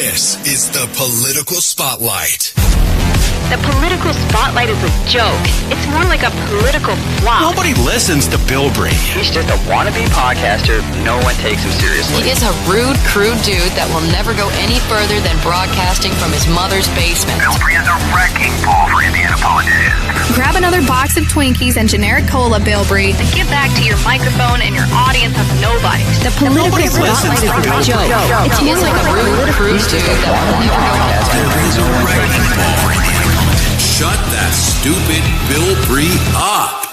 This is the Political Spotlight. The Political Spotlight is a joke. It's more like a political flop. Nobody listens to Bilbrey. He's just a wannabe podcaster. No one takes him seriously. He is a rude, crude dude that will never go any further than broadcasting from his mother's basement. Bilbrey is a wrecking ball for Indiana politicians. Grab another box of Twinkies and generic cola, Bilbrey. And get back to your microphone and your audience of nobodies. The Political Spotlight is a joke. He is like a rude, crude dude that will never go Bilbrey's a wrecking ball for Indiana politicians. Shut that stupid Bilbrey up.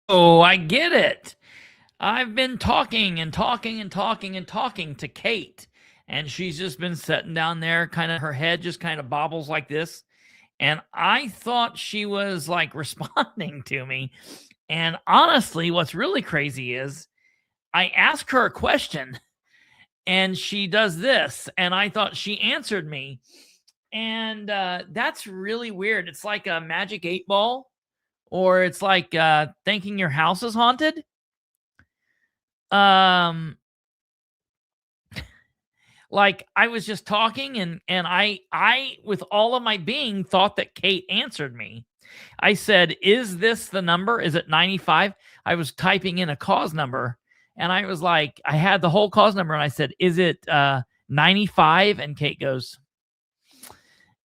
Oh, I get it. I've been talking to Kate, and she's just been sitting down there, kind of her head just kind of bobbles like this. And I thought she was like responding to me. And honestly, what's really crazy is I asked her a question and she does this. And I thought she answered me. And that's really weird. It's like a magic 8-ball, or it's like thinking your house is haunted. Like I was just talking and I with all of my being thought that Kate answered me. I said, "Is this the number? Is it 95?" I was typing in a cause number and I was like, I had the whole cause number and I said, "Is it 95?" And Kate goes,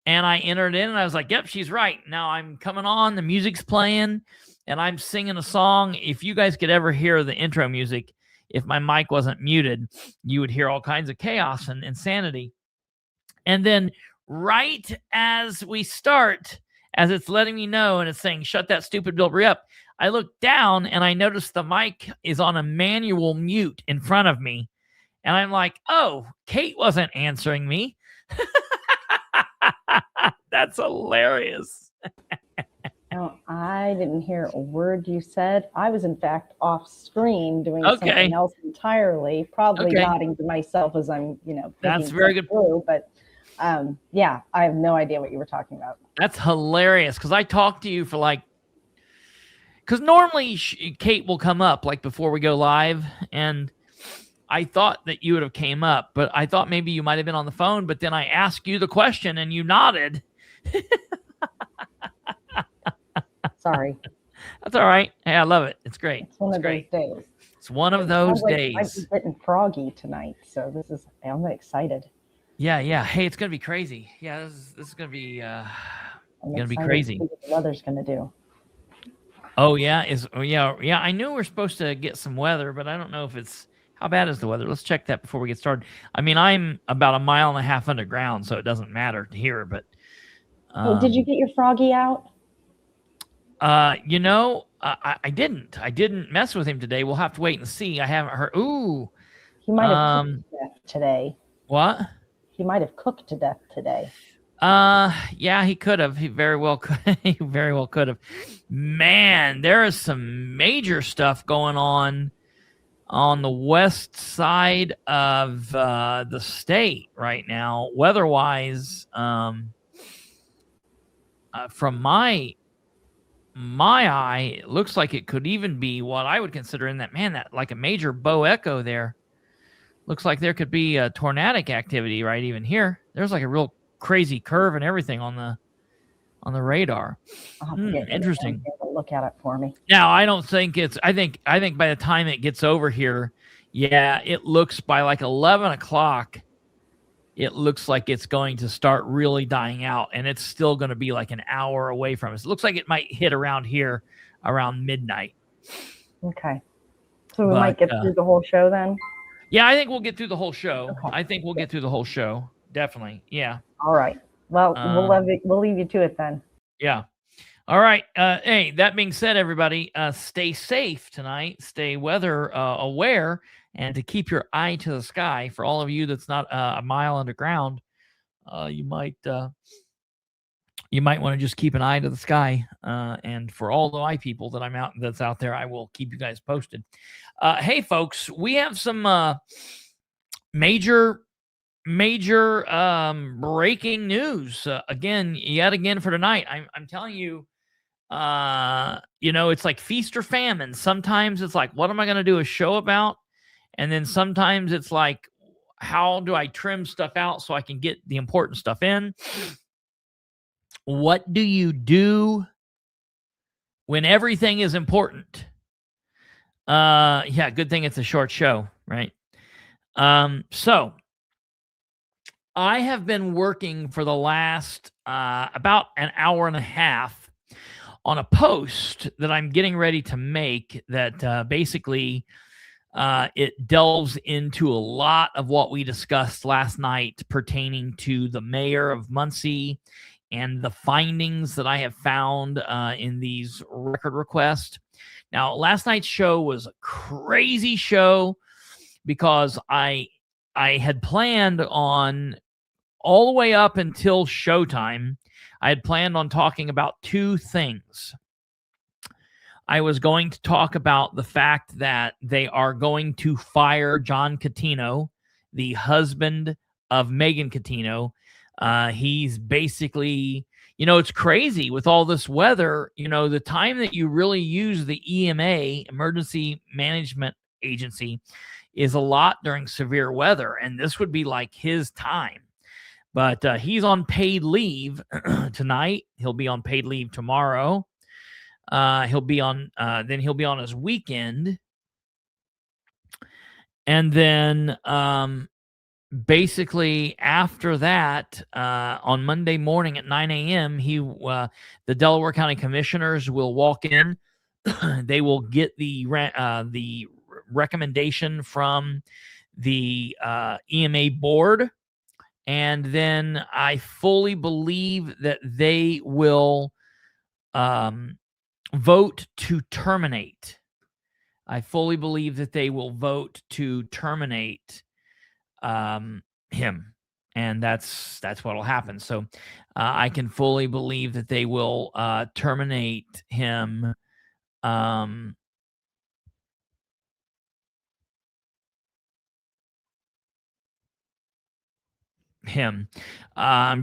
and I entered in and I was like, yep, she's right. Now I'm coming on, the music's playing, and I'm singing a song. If you guys could ever hear the intro music, if my mic wasn't muted, you would hear all kinds of chaos and insanity. And then right as we start, as it's letting me know and it's saying, shut that stupid Bilbrey up, I look down and I notice the mic is on a manual mute in front of me. And I'm like, oh, Kate wasn't answering me. That's hilarious. No, I didn't hear a word you said. I was, in fact, off screen doing something else entirely, probably nodding to myself as I'm, that's very good. Through, but yeah, I have no idea what you were talking about. That's hilarious because I talked to you for because normally Kate will come up like before we go live, and I thought that you would have came up, but I thought maybe you might have been on the phone, but then I asked you the question and you nodded. Sorry. That's all right. Hey, I love it. It's great. It's one of those days. It's one of those days. I'm getting froggy tonight, so I'm excited. Yeah. Hey, it's going to be crazy. Yeah, this is going to be crazy. To see what the weather's going to do. Oh, yeah. Yeah. I knew we're supposed to get some weather, but I don't know if it's, how bad is the weather? Let's check that before we get started. I mean, I'm about 1.5 miles underground, so it doesn't matter here, but. Did you get your froggy out? I didn't. I didn't mess with him today. We'll have to wait and see. I haven't heard. Ooh. He might have cooked to death today. What? He might have cooked to death today. Yeah, he could have. He very well could. He very well could have. Man, there is some major stuff going on the west side of the state right now, weather-wise. From my eye, it looks like it could even be what I would consider that like a major bow echo there. Looks like there could be a tornadic activity right even here. There's like a real crazy curve and everything on the radar. Interesting. Look at it for me. Now, I don't think I think by the time it gets over here, yeah, it looks by like 11 o'clock, it looks like it's going to start really dying out, and it's still going to be like an hour away from us. It looks like it might hit around here around midnight. Okay. So we might get through the whole show then? Yeah, I think we'll get through the whole show. Okay. I think we'll get through the whole show. Definitely. Yeah. All right. Well, we'll leave you to it then. Yeah. All right. Hey, that being said, everybody, stay safe tonight. Stay weather aware, and to keep your eye to the sky. For all of you that's not a mile underground, you might want to just keep an eye to the sky. And for all the eye people that's out there, I will keep you guys posted. Hey, folks, we have some major breaking news yet again for tonight. I'm telling you. It's like feast or famine. Sometimes it's like, what am I going to do a show about? And then sometimes it's like, how do I trim stuff out so I can get the important stuff in? What do you do when everything is important? Yeah, good thing it's a short show, right? So I have been working for the last about an hour and a half on a post that I'm getting ready to make that basically it delves into a lot of what we discussed last night pertaining to the mayor of Muncie and the findings that I have found in these record requests. Now, last night's show was a crazy show because I had planned on all the way up until showtime. I had planned on talking about two things. I was going to talk about the fact that they are going to fire John Catino, the husband of Megan Catino. He's basically, it's crazy with all this weather. The time that you really use the EMA, Emergency Management Agency, is a lot during severe weather, and this would be like his time. But he's on paid leave tonight. He'll be on paid leave tomorrow. He'll be on his weekend. And then basically after that, on Monday morning at 9 a.m., the Delaware County Commissioners will walk in. They will get the recommendation from the EMA board. And then I fully believe that they will vote to terminate. I fully believe that they will vote to terminate him. And that's what will happen. So I can fully believe that they will terminate him. I'm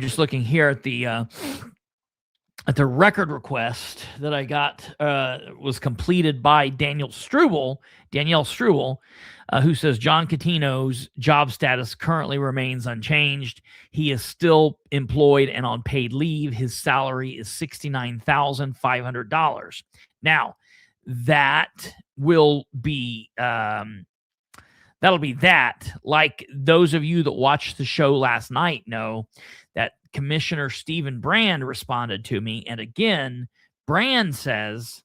just looking here at the record request that I got was completed by Danielle Struble, who says John Catino's job status currently remains unchanged. He is still employed and on paid leave. His salary is $69,500. Now, that will be that'll be that. Like those of you that watched the show last night know that Commissioner Stephen Brand responded to me. And again, Brand says,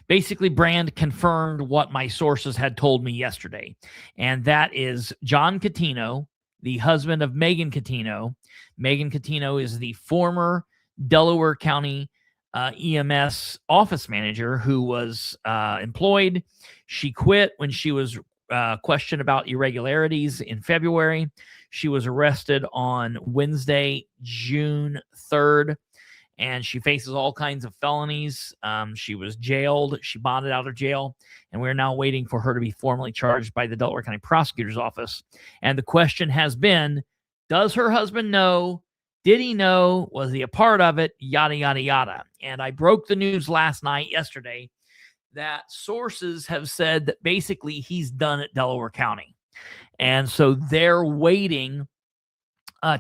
basically Brand confirmed what my sources had told me yesterday. And that is John Catino, the husband of Megan Catino. Megan Catino is the former Delaware County EMS office manager who was employed. She quit when she was questioned about irregularities in February. She was arrested on Wednesday, June 3rd, and she faces all kinds of felonies. She was jailed. She bonded out of jail, and we're now waiting for her to be formally charged by the Delaware County Prosecutor's Office. And the question has been, does her husband know? Did he know? Was he a part of it? Yada, yada, yada. And I broke the news yesterday, that sources have said that basically he's done at Delaware County. And so they're waiting.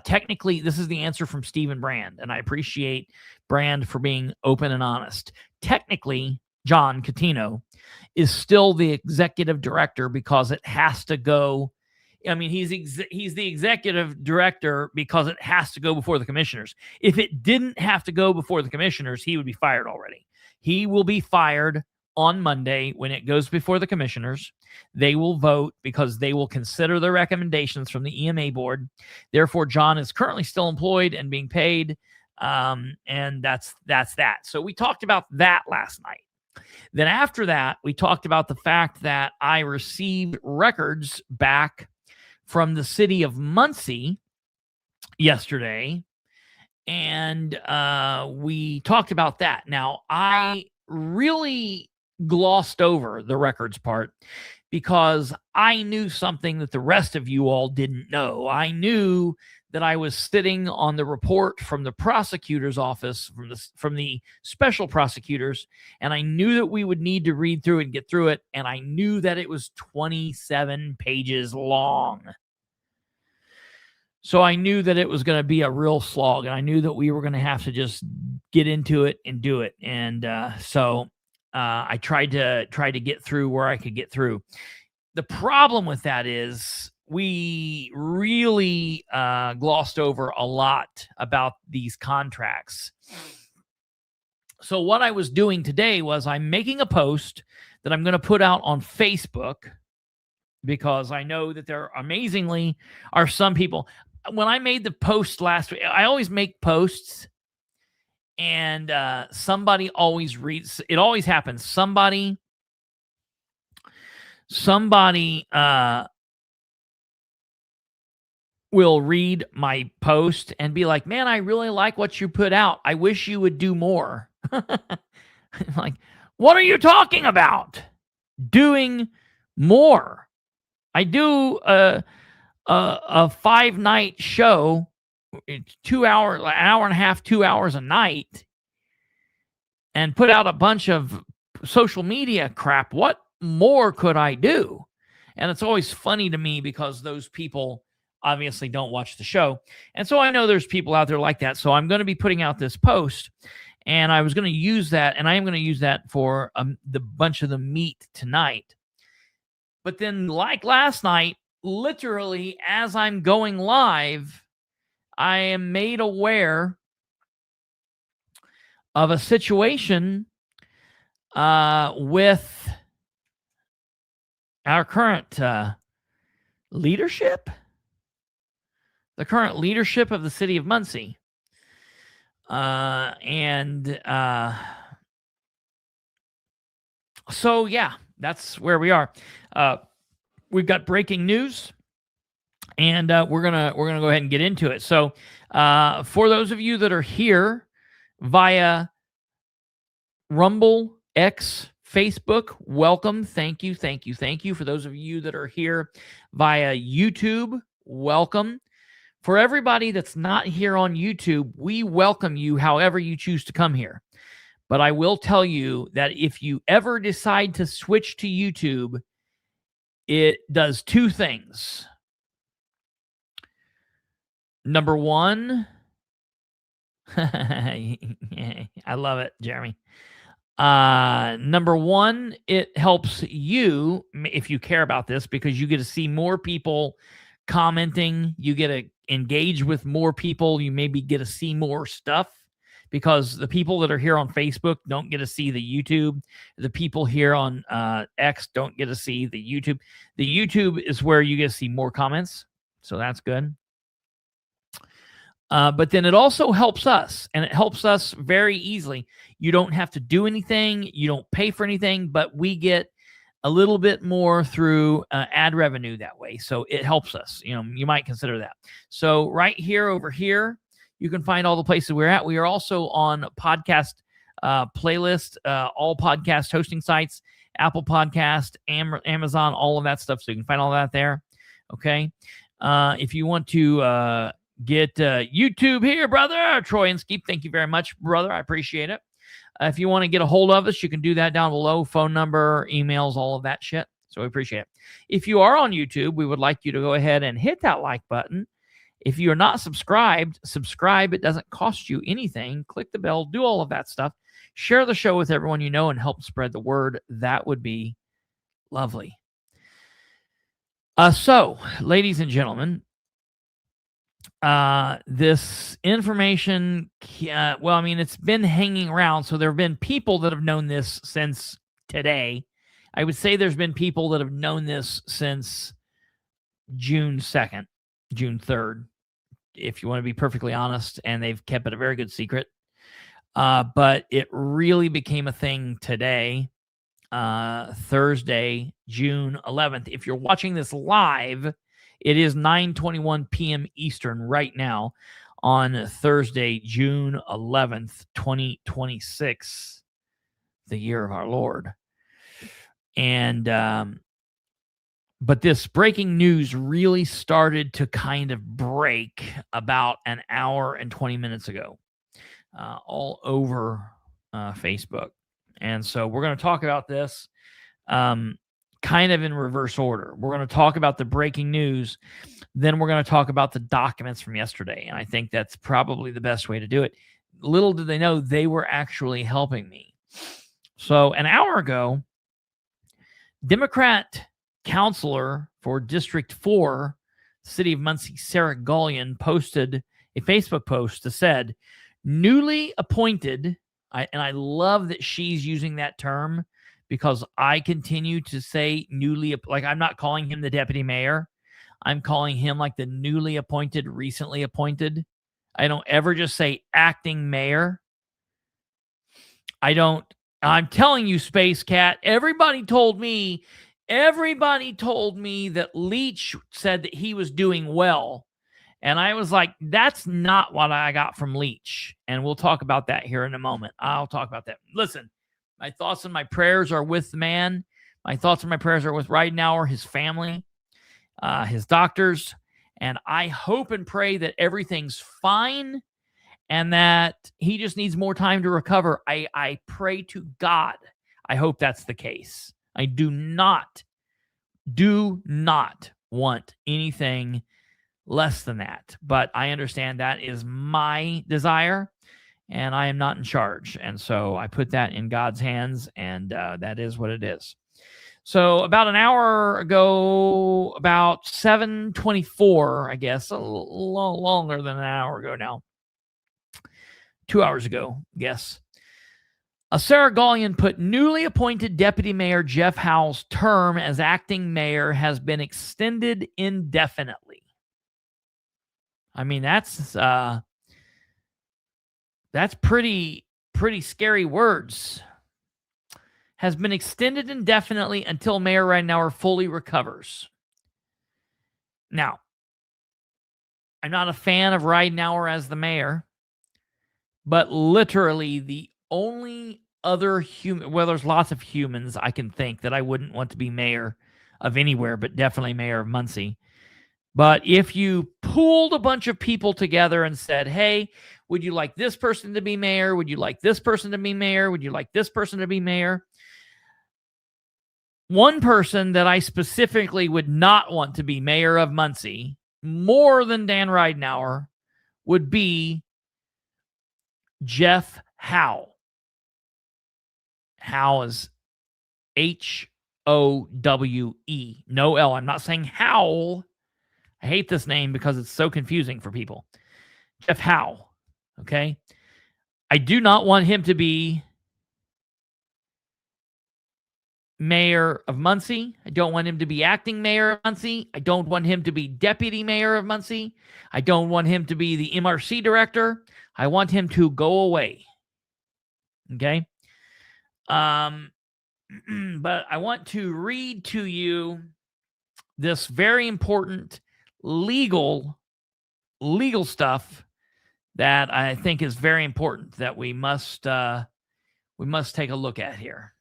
Technically, this is the answer from Stephen Brand, and I appreciate Brand for being open and honest. Technically, John Catino is still the executive director because it has to go. I mean, he's the executive director because it has to go before the commissioners. If it didn't have to go before the commissioners, he would be fired already. He will be fired on Monday when it goes before the commissioners. They will vote because they will consider the recommendations from the EMA board. Therefore, John is currently still employed and being paid. And that's that. So we talked about that last night. Then after that, we talked about the fact that I received records back from the city of Muncie yesterday. And we talked about that. Now, I really glossed over the records part because I knew something that the rest of you all didn't know. I knew that I was sitting on the report from the prosecutor's office, from the special prosecutors, and I knew that we would need to read through and get through it, and I knew that it was 27 pages long. So I knew that it was going to be a real slog, and I knew that we were going to have to just get into it and do it. And so I tried to get through where I could get through. The problem with that is we really glossed over a lot about these contracts. So what I was doing today was I'm making a post that I'm going to put out on Facebook, because I know that there amazingly are some people. When I made the post last week, I always make posts, and somebody always reads. It always happens. Somebody will read my post and be like, "Man, I really like what you put out. I wish you would do more." Like, what are you talking about? Doing more. I do a 5-night show, 2 hours, an hour and a half, 2 hours a night, and put out a bunch of social media crap. What more could I do? And it's always funny to me because those people obviously don't watch the show. And so I know there's people out there like that. So I'm going to be putting out this post, and I was going to use that, and I am going to use that for the bunch of the meat tonight. But then, like last night, literally as I'm going live, I am made aware of a situation with our current leadership, the current leadership of the city of Muncie. So yeah, that's where we are. We've got breaking news, and we're gonna go ahead and get into it. So, for those of you that are here via Rumble, X, Facebook, welcome. Thank you. For those of you that are here via YouTube, welcome. For everybody that's not here on YouTube, we welcome you however you choose to come here. But I will tell you that if you ever decide to switch to YouTube, it does two things. Number one, I love it, Jeremy. Number one, it helps you, if you care about this, because you get to see more people commenting. You get to engage with more people. You maybe get to see more stuff, because the people that are here on Facebook don't get to see the YouTube. The people here on X don't get to see the YouTube. The YouTube is where you get to see more comments, so that's good. But then it also helps us, and it helps us very easily. You don't have to do anything. You don't pay for anything, but we get a little bit more through ad revenue that way. So it helps us. You know, you might consider that. So right here, over here, you can find all the places we're at. We are also on podcast playlist, all podcast hosting sites, Apple Podcast, Amazon, all of that stuff. So you can find all that there. Okay. If you want to get YouTube here, brother, Troy and Skeep, thank you very much, brother. I appreciate it. If you want to get a hold of us, you can do that down below. Phone number, emails, all of that shit. So we appreciate it. If you are on YouTube, we would like you to go ahead and hit that like button. If you are not subscribed, subscribe. It doesn't cost you anything. Click the bell. Do all of that stuff. Share the show with everyone you know and help spread the word. That would be lovely. So, ladies and gentlemen, this information, well, I mean, it's been hanging around. So there have been people that have known this since today. I would say there's been people that have known this since June 2nd, June 3rd, if you want to be perfectly honest, and they've kept it a very good secret. But it really became a thing today, Thursday, June 11th. If you're watching this live, it is 9:21 p.m. Eastern right now on Thursday, June 11th, 2026, the year of our Lord. And But this breaking news really started to kind of break about an hour and 20 minutes ago, all over Facebook. And so we're going to talk about this kind of in reverse order. We're going to talk about the breaking news. Then we're going to talk about the documents from yesterday. And I think that's probably the best way to do it. Little did they know they were actually helping me. So an hour ago, Democrat counselor for District 4, City of Muncie, Sarah Gullion, posted a Facebook post that said, newly appointed, and I love that she's using that term because I continue to say newly, like I'm not calling him the deputy mayor. I'm calling him like the newly appointed, recently appointed. I don't ever just say acting mayor. I'm telling you, Space Cat, everybody told me that Leach said that he was doing well. And I was like, that's not what I got from Leach. And we'll talk about that here in a moment. I'll talk about that. Listen, my thoughts and my prayers are with the man. My thoughts and my prayers are with Ridenour, his family, his doctors. And I hope and pray that everything's fine and that he just needs more time to recover. I pray to God. I hope that's the case. I do not want anything less than that. But I understand that is my desire, and I am not in charge. And so I put that in God's hands, and that is what it is. So about an hour ago, about 7:24, I guess, a little longer than an hour ago now, 2 hours ago, I guess, Sarah Gullion put newly appointed Deputy Mayor Jeff Howe's term as acting mayor has been extended indefinitely. I mean, that's pretty scary words. Has been extended indefinitely until Mayor Ridenour fully recovers. Now, I'm not a fan of Ridenour as the mayor, but literally the only other human, well, there's lots of humans I can think that I wouldn't want to be mayor of anywhere, but definitely mayor of Muncie. But if you pooled a bunch of people together and said, hey, would you like this person to be mayor? Would you like this person to be mayor? Would you like this person to be mayor? One person that I specifically would not want to be mayor of Muncie, more than Dan Ridenour, would be Jeff Howe. Howe is H-O-W-E. No L. I'm not saying Howl. I hate this name because it's so confusing for people. Jeff Howe. Okay? I do not want him to be mayor of Muncie. I don't want him to be acting mayor of Muncie. I don't want him to be deputy mayor of Muncie. I don't want him to be the MRC director. I want him to go away. Okay? But I want to read to you this very important legal stuff that I think is very important that we must take a look at here.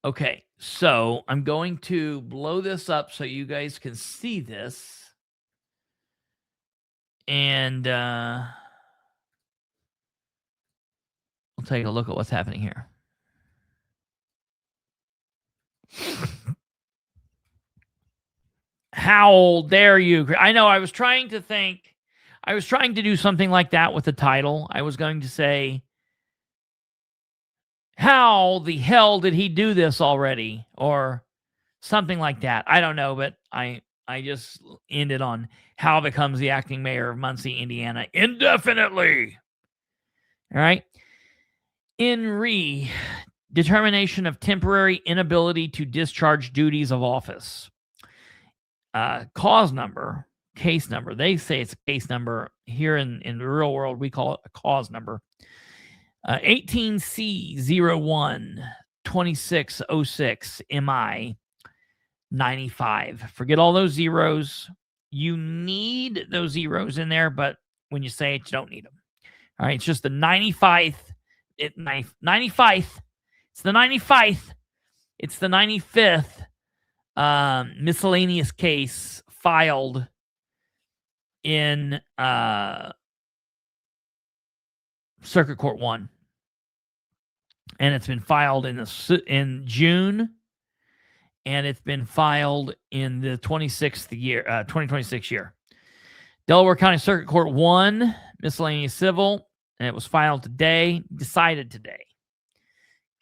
Okay, so I'm going to blow this up so you guys can see this. And we'll take a look at what's happening here. How dare you? I know I was trying to do something like that with the title. I was going to say, how the hell did he do this already? Or something like that. I don't know, but I just ended on Howe becomes the acting mayor of Muncie, Indiana, indefinitely. All right. In determination of temporary inability to discharge duties of office. Case number. They say it's a case number. Here in the real world, we call it a cause number. 18C01-2606 MI 95. Forget all those zeros. You need those zeros in there, but when you say it, you don't need them. All right, it's just the 95th. 95th. It's the 95th. It's the 95th miscellaneous case filed in Circuit Court 1. And it's been filed in June, and it's been filed in the 2026 year. Delaware County Circuit Court 1, miscellaneous civil, and it was filed today, decided today.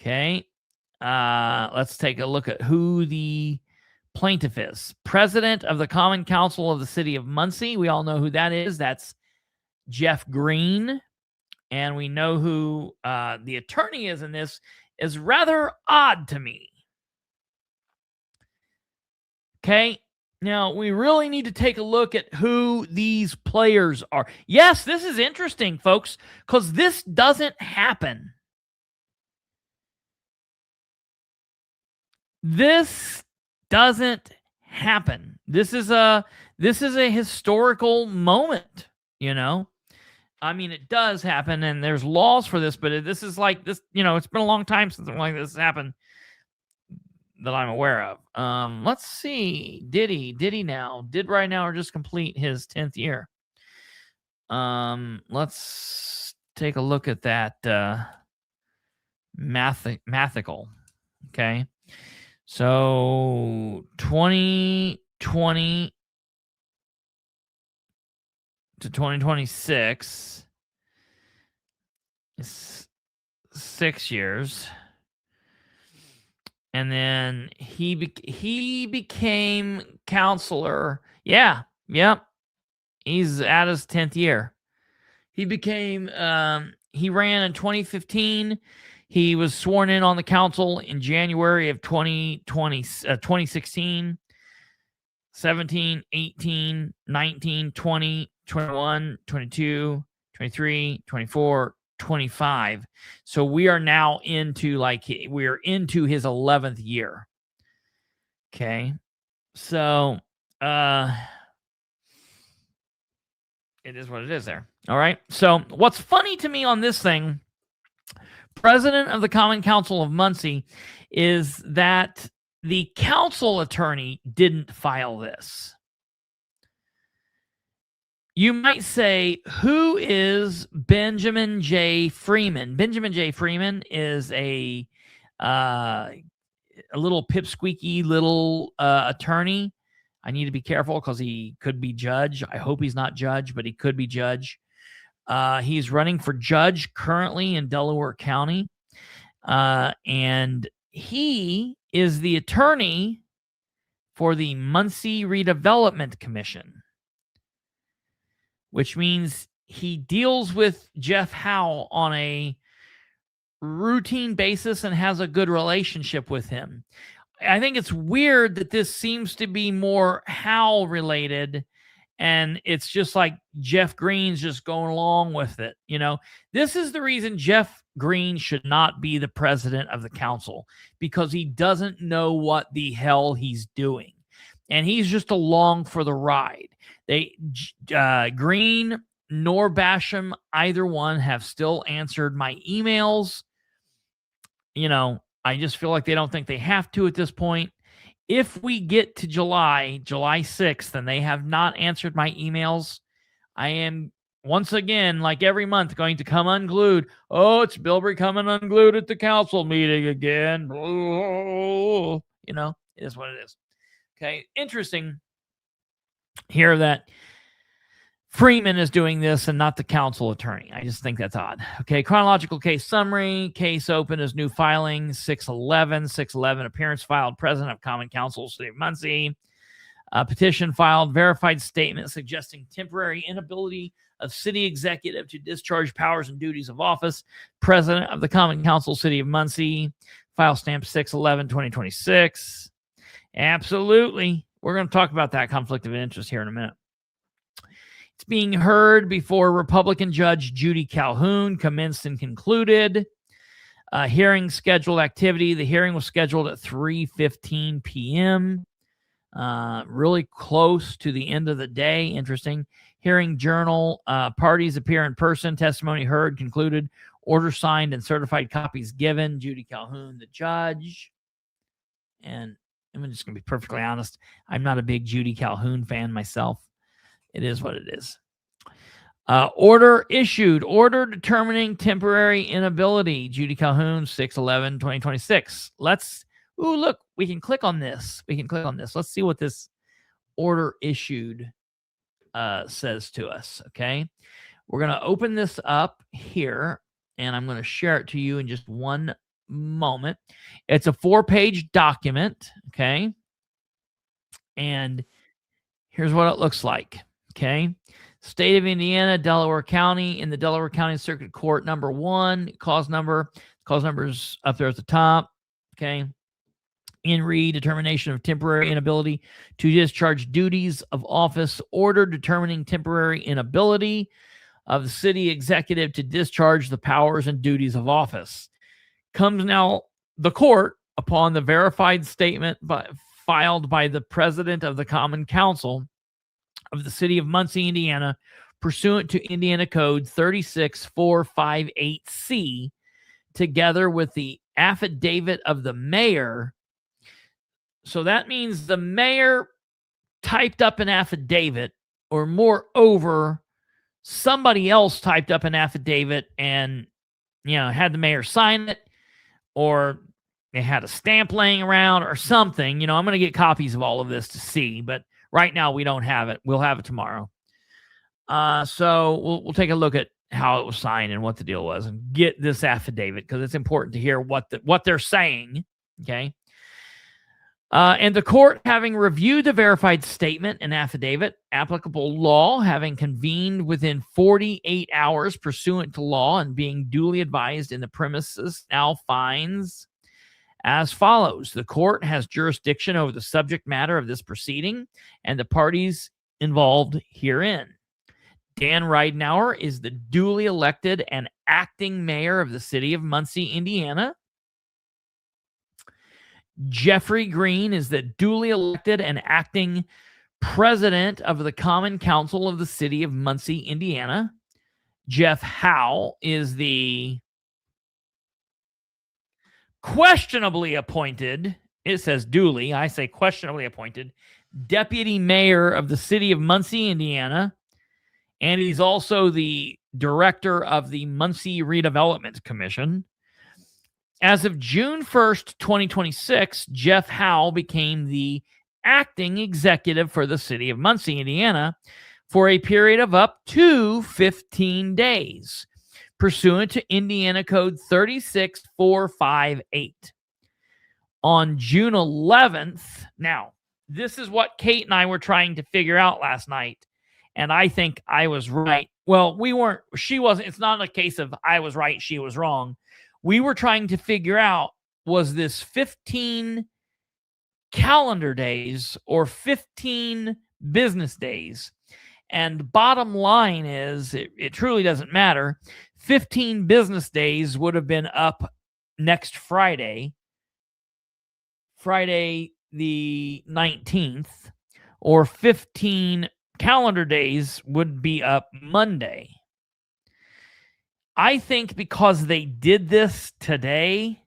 Okay. Let's take a look at who the plaintiff is. President of the Common Council of the City of Muncie. We all know who that is. That's Jeff Green. And we know who the attorney is in this. Is rather odd to me. Okay. Now, we really need to take a look at who these players are. Yes, this is interesting, folks, because this doesn't happen. This doesn't happen. This is a historical moment, you know. I mean, it does happen, and there's laws for this, but this is like this, you know, it's been a long time since something like this happened that I'm aware of. Let's see. Did right now or just complete his 10th year? Let's take a look at that mathical. Okay. So 2020 to 2026 is 6 years. And then he became counselor. Yeah. Yep. He's at his 10th year. He became, he ran in 2015. He was sworn in on the council in January of 2016, 17, 18, 19, 20, 21, 22, 23, 24, 25. So we are now into we're into his 11th year. Okay. So it is what it is there. All right. So what's funny to me on this thing, President of the Common Council of Muncie, is that the council attorney didn't file this. You might say, who is Benjamin J. Freeman? Benjamin J. Freeman is a little pipsqueaky little attorney. I need to be careful because he could be judge. I hope he's not judge, but he could be judge. He's running for judge currently in Delaware County. And he is the attorney for the Muncie Redevelopment Commission, which means he deals with Jeff Howe on a routine basis and has a good relationship with him. I think it's weird that this seems to be more Howe related, and it's just like Jeff Green's just going along with it. You know, this is the reason Jeff Green should not be the president of the council, because he doesn't know what the hell he's doing. And he's just along for the ride. Green nor Basham, either one, have still answered my emails. You know, I just feel like they don't think they have to at this point. If we get to July 6th, and they have not answered my emails, I am once again, like every month, going to come unglued. Oh, it's Bilbrey coming unglued at the council meeting again. You know, it is what it is. Okay, interesting here that Freeman is doing this and not the council attorney. I just think that's odd. Okay, chronological case summary. Case open as new filing, 6/11. Appearance filed, President of Common Council, City of Muncie. Petition filed, verified statement suggesting temporary inability of city executive to discharge powers and duties of office. President of the Common Council, City of Muncie. File stamp 6/11/2026. Absolutely. We're going to talk about that conflict of interest here in a minute. It's being heard before Republican Judge Judy Calhoun, commenced and concluded. Hearing scheduled activity. The hearing was scheduled at 3:15 p.m. Really close to the end of the day. Interesting. Hearing journal. Parties appear in person. Testimony heard, concluded. Order signed and certified copies given. Judy Calhoun, the judge. And I'm just going to be perfectly honest. I'm not a big Judy Calhoun fan myself. It is what it is. Order issued. Order determining temporary inability. Judy Calhoun, 6/11/2026. Look, we can click on this. Let's see what this order issued says to us, okay? We're going to open this up here, and I'm going to share it to you in just one moment. It's a 4-page document, okay? And here's what it looks like, okay? State of Indiana, Delaware County, in the Delaware County Circuit Court, number 1, cause number's up there at the top, okay? In re, determination of temporary inability to discharge duties of office, order determining temporary inability of the city executive to discharge the powers and duties of office. Comes now the court upon the verified statement filed by the president of the Common Council of the city of Muncie, Indiana, pursuant to Indiana Code 36458C, together with the affidavit of the mayor. So that means the mayor typed up an affidavit, or moreover, somebody else typed up an affidavit and, had the mayor sign it, or they had a stamp laying around or something. I'm going to get copies of all of this to see, but right now we don't have it. We'll have it tomorrow. So we'll take a look at how it was signed and what the deal was, and get this affidavit because it's important to hear what they're saying. Okay. And the court, having reviewed the verified statement and affidavit, applicable law, having convened within 48 hours pursuant to law and being duly advised in the premises, now finds as follows. The court has jurisdiction over the subject matter of this proceeding and the parties involved herein. Dan Ridenour is the duly elected and acting mayor of the city of Muncie, Indiana. Jeffrey Green is the duly elected and acting president of the Common Council of the city of Muncie, Indiana. Jeff Howe is the questionably appointed, it says duly, I say questionably appointed, deputy mayor of the city of Muncie, Indiana. And he's also the director of the Muncie Redevelopment Commission. As of June 1st, 2026, Jeff Howe became the acting executive for the city of Muncie, Indiana, for a period of up to 15 days, pursuant to Indiana Code 36458. On June 11th, now, this is what Kate and I were trying to figure out last night, and I think I was right. Well, we weren't, she wasn't, it's not a case of I was right, she was wrong. We were trying to figure out, was this 15 calendar days or 15 business days? And bottom line is, it truly doesn't matter. 15 business days would have been up next Friday the 19th, or 15 calendar days would be up Monday. I think because they did this today,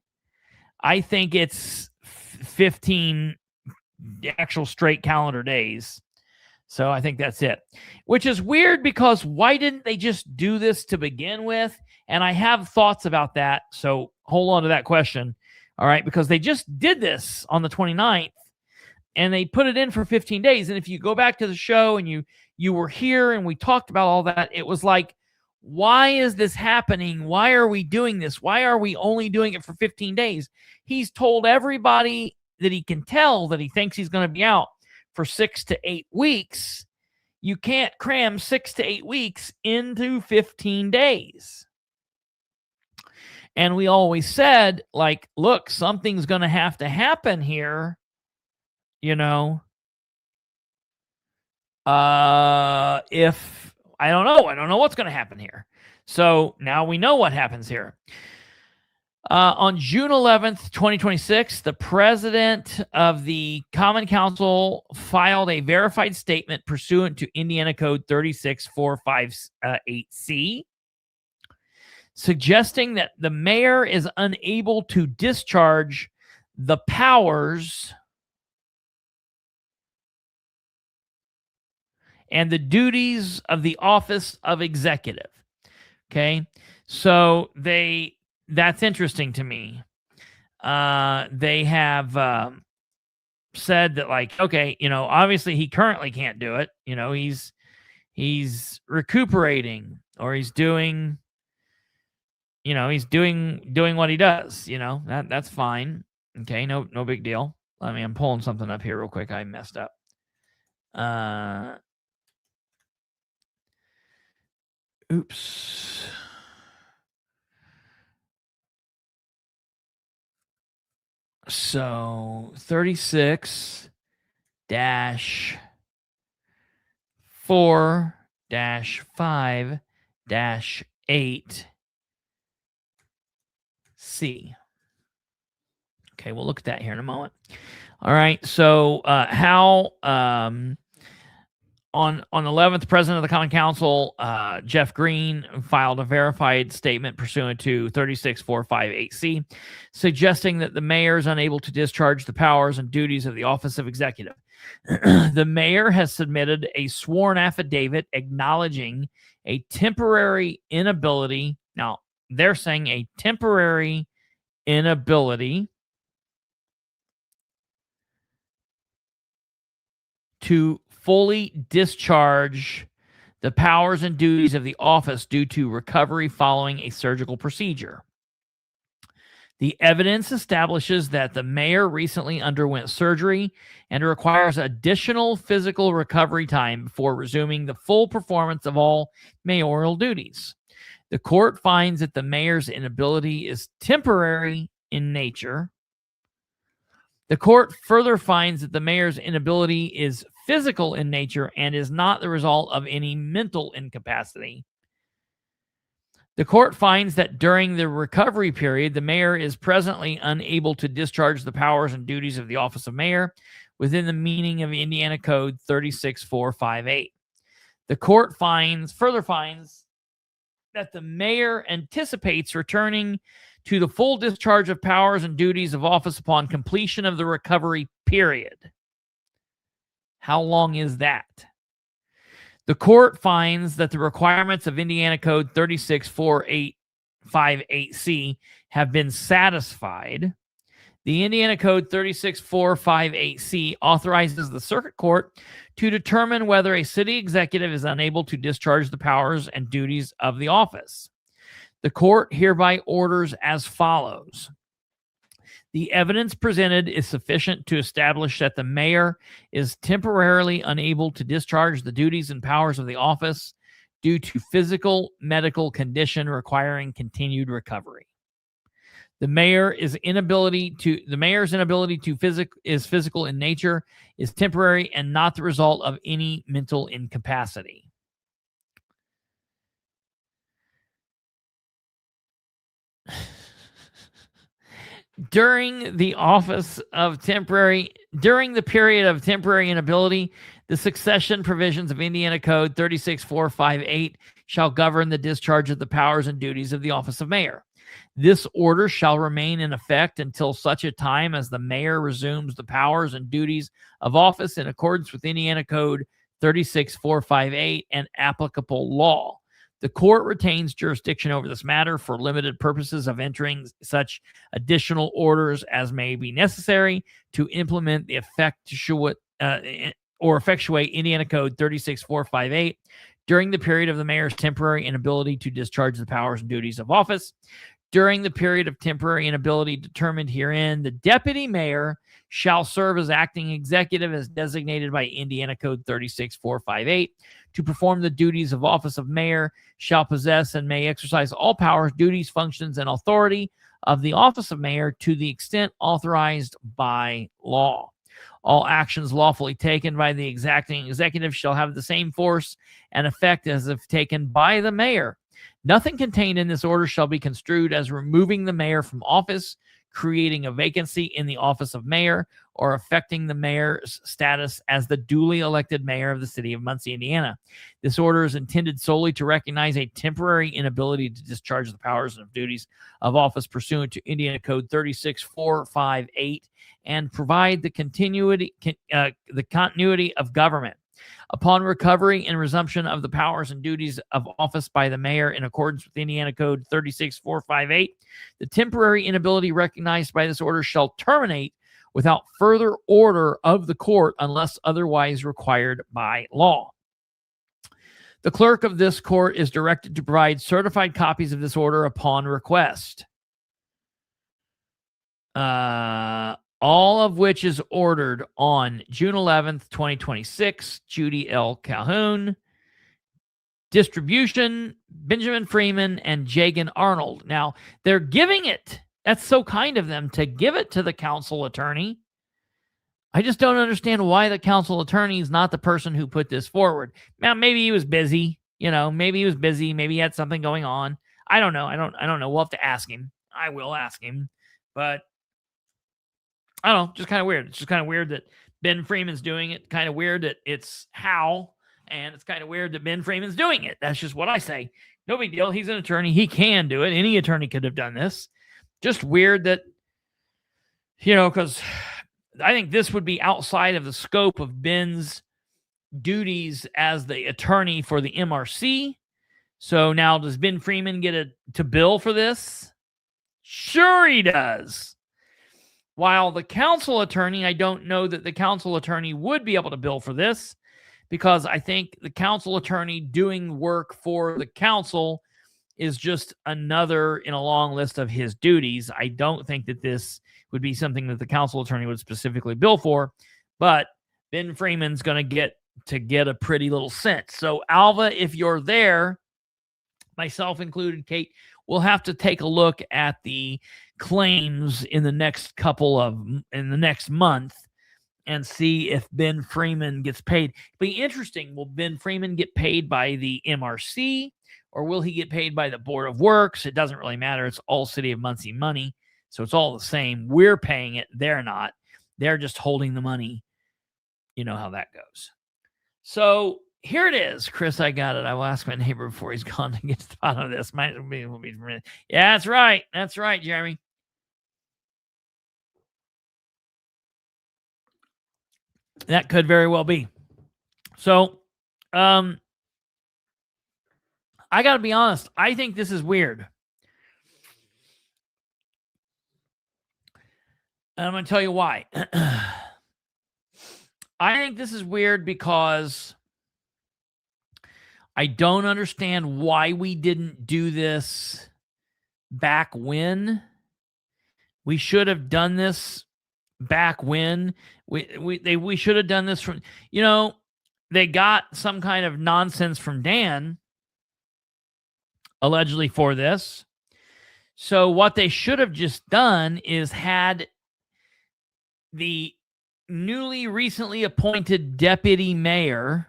I think it's 15 actual straight calendar days. So I think that's it, which is weird because why didn't they just do this to begin with? And I have thoughts about that. So hold on to that question. All right. Because they just did this on the 29th and they put it in for 15 days. And if you go back to the show and you were here and we talked about all that, it was like, why is this happening? Why are we doing this? Why are we only doing it for 15 days? He's told everybody that he can tell that he thinks he's going to be out for 6 to 8 weeks. You can't cram 6 to 8 weeks into 15 days. And we always said, like, look, something's going to have to happen here, if I don't know what's going to happen here. So now we know what happens here. On June 11th, 2026, the president of the Common Council filed a verified statement pursuant to Indiana Code 36458C, suggesting that the mayor is unable to discharge the powers and the duties of the office of executive. Okay, so that's interesting to me. They have said that, like, okay, obviously he currently can't do it. He's recuperating, or he's doing, he's doing what he does. That's fine. Okay, no big deal. I'm pulling something up here real quick. I messed up. Oops. So 36-4-5-8C. Okay, we'll look at that here in a moment. All right, so Howe, on the 11th, the president of the Common Council, Jeff Green, filed a verified statement pursuant to 36-4-5-8C, suggesting that the mayor is unable to discharge the powers and duties of the office of executive. The mayor has submitted a sworn affidavit acknowledging a temporary inability. Now, they're saying a temporary inability to fully discharge the powers and duties of the office due to recovery following a surgical procedure. The evidence establishes that the mayor recently underwent surgery and requires additional physical recovery time before resuming the full performance of all mayoral duties. The court finds that the mayor's inability is temporary in nature. The court further finds that the mayor's inability is physical in nature and is not the result of any mental incapacity. The court finds that during the recovery period, the mayor is presently unable to discharge the powers and duties of the office of mayor within the meaning of Indiana Code 36-4-5-8. The court further finds that the mayor anticipates returning to the full discharge of powers and duties of office upon completion of the recovery period. How long is that? The court finds that the requirements of Indiana Code 36-4-8-5-8C have been satisfied. The Indiana Code 36-4-5-8C authorizes the circuit court to determine whether a city executive is unable to discharge the powers and duties of the office. The court hereby orders as follows. The evidence presented is sufficient to establish that the mayor is temporarily unable to discharge the duties and powers of the office due to physical medical condition requiring continued recovery. The mayor's inability to is physical in nature, is temporary, and not the result of any mental incapacity. During the period of temporary inability, the succession provisions of Indiana Code 36-4-5-8 shall govern the discharge of the powers and duties of the office of mayor. This order shall remain in effect until such a time as the mayor resumes the powers and duties of office in accordance with Indiana Code 36-4-5-8 and applicable law. The court retains jurisdiction over this matter for limited purposes of entering such additional orders as may be necessary to implement the effectuate Indiana Code 36-4-5-8 during the period of the mayor's temporary inability to discharge the powers and duties of office. During the period of temporary inability determined herein, the deputy mayor shall serve as acting executive as designated by Indiana Code 36-4-5-8. To perform the duties of office of mayor, shall possess and may exercise all powers, duties, functions, and authority of the office of mayor to the extent authorized by law. All actions lawfully taken by the acting executive shall have the same force and effect as if taken by the mayor. Nothing contained in this order shall be construed as removing the mayor from office, creating a vacancy in the office of mayor, or affecting the mayor's status as the duly elected mayor of the city of Muncie, Indiana. This order is intended solely to recognize a temporary inability to discharge the powers and duties of office pursuant to Indiana Code 36-4-5-8 and provide the continuity of government. Upon recovery and resumption of the powers and duties of office by the mayor in accordance with Indiana Code 36458, the temporary inability recognized by this order shall terminate without further order of the court unless otherwise required by law. The clerk of this court is directed to provide certified copies of this order upon request. All of which is ordered on June 11th, 2026. Judy L. Calhoun. Distribution, Benjamin Freeman and Jagan Arnold. Now, they're giving it. That's so kind of them to give it to the council attorney. I just don't understand why the council attorney is not the person who put this forward. Now, maybe he was busy. Maybe he was busy. Maybe he had something going on. I don't know. I don't know. We'll have to ask him. I will ask him. But I don't know, just kind of weird. It's just kind of weird that Ben Freeman's doing it. Kind of weird that it's Howe, and it's kind of weird that Ben Freeman's doing it. That's just what I say. No big deal. He's an attorney. He can do it. Any attorney could have done this. Just weird that, because I think this would be outside of the scope of Ben's duties as the attorney for the MRC. So now does Ben Freeman get to bill for this? Sure he does. While the council attorney, I don't know that the council attorney would be able to bill for this, because I think the council attorney doing work for the council is just another in a long list of his duties. I don't think that this would be something that the council attorney would specifically bill for, but Ben Freeman's going to get a pretty little cent. So Alva, if you're there, myself included, Kate, we'll have to take a look at the claims in the next month and see if Ben Freeman gets paid. It'll be interesting. Will Ben Freeman get paid by the MRC, or will he get paid by the Board of Works? It doesn't really matter. It's all City of Muncie money, so it's all the same. We're paying it. They're not. They're just holding the money. You know how that goes. So here it is, Chris. I got it. I will ask my neighbor before he's gone to get to the bottom of this. Yeah, that's right. That's right, Jeremy. That could very well be. So, I got to be honest. I think this is weird. And I'm going to tell you why. I think this is weird because I don't understand why we didn't do this back when. We should have done this back when. We should have done this from, they got some kind of nonsense from Dan, allegedly for this. So what they should have just done is had the newly recently appointed deputy mayor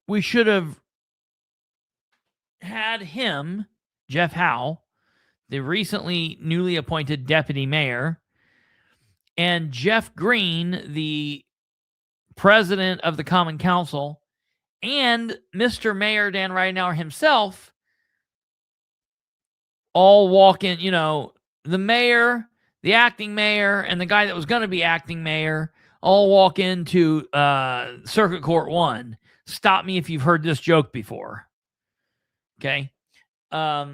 we should have had him, Jeff Howe, the recently newly appointed deputy mayor, and Jeff Green, the president of the Common Council, and Mr. Mayor Dan Ridenour himself all walk in, the mayor, the acting mayor, and the guy that was going to be acting mayor all walk into Circuit Court 1. Stop me if you've heard this joke before. Okay. I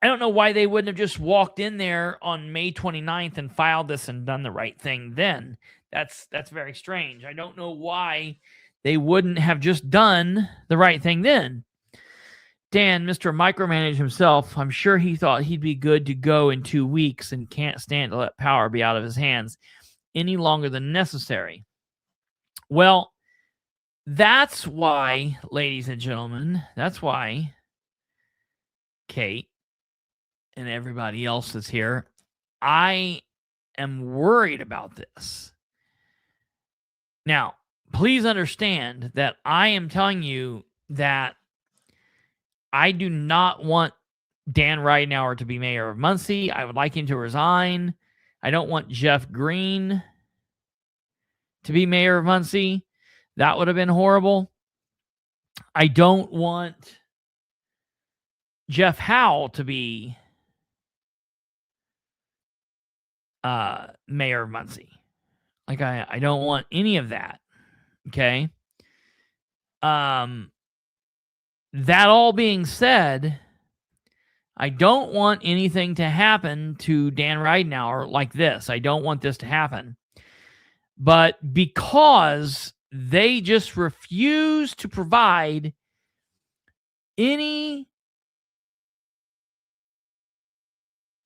don't know why they wouldn't have just walked in there on May 29th and filed this and done the right thing then. That's very strange. I don't know why they wouldn't have just done the right thing then. Dan, Mr. Micromanage himself, I'm sure he thought he'd be good to go in 2 weeks and can't stand to let power be out of his hands any longer than necessary. Well, that's why, ladies and gentlemen, that's why Kate and everybody else that's here, I am worried about this. Now, please understand that I am telling you that I do not want Dan Ridenour to be mayor of Muncie. I would like him to resign. I don't want Jeff Green to be mayor of Muncie. That would have been horrible. I don't want Jeff Howe to be mayor of Muncie. Like, I don't want any of that. Okay. That all being said, I don't want anything to happen to Dan Ridenour like this. I don't want this to happen. But because they just refuse to provide any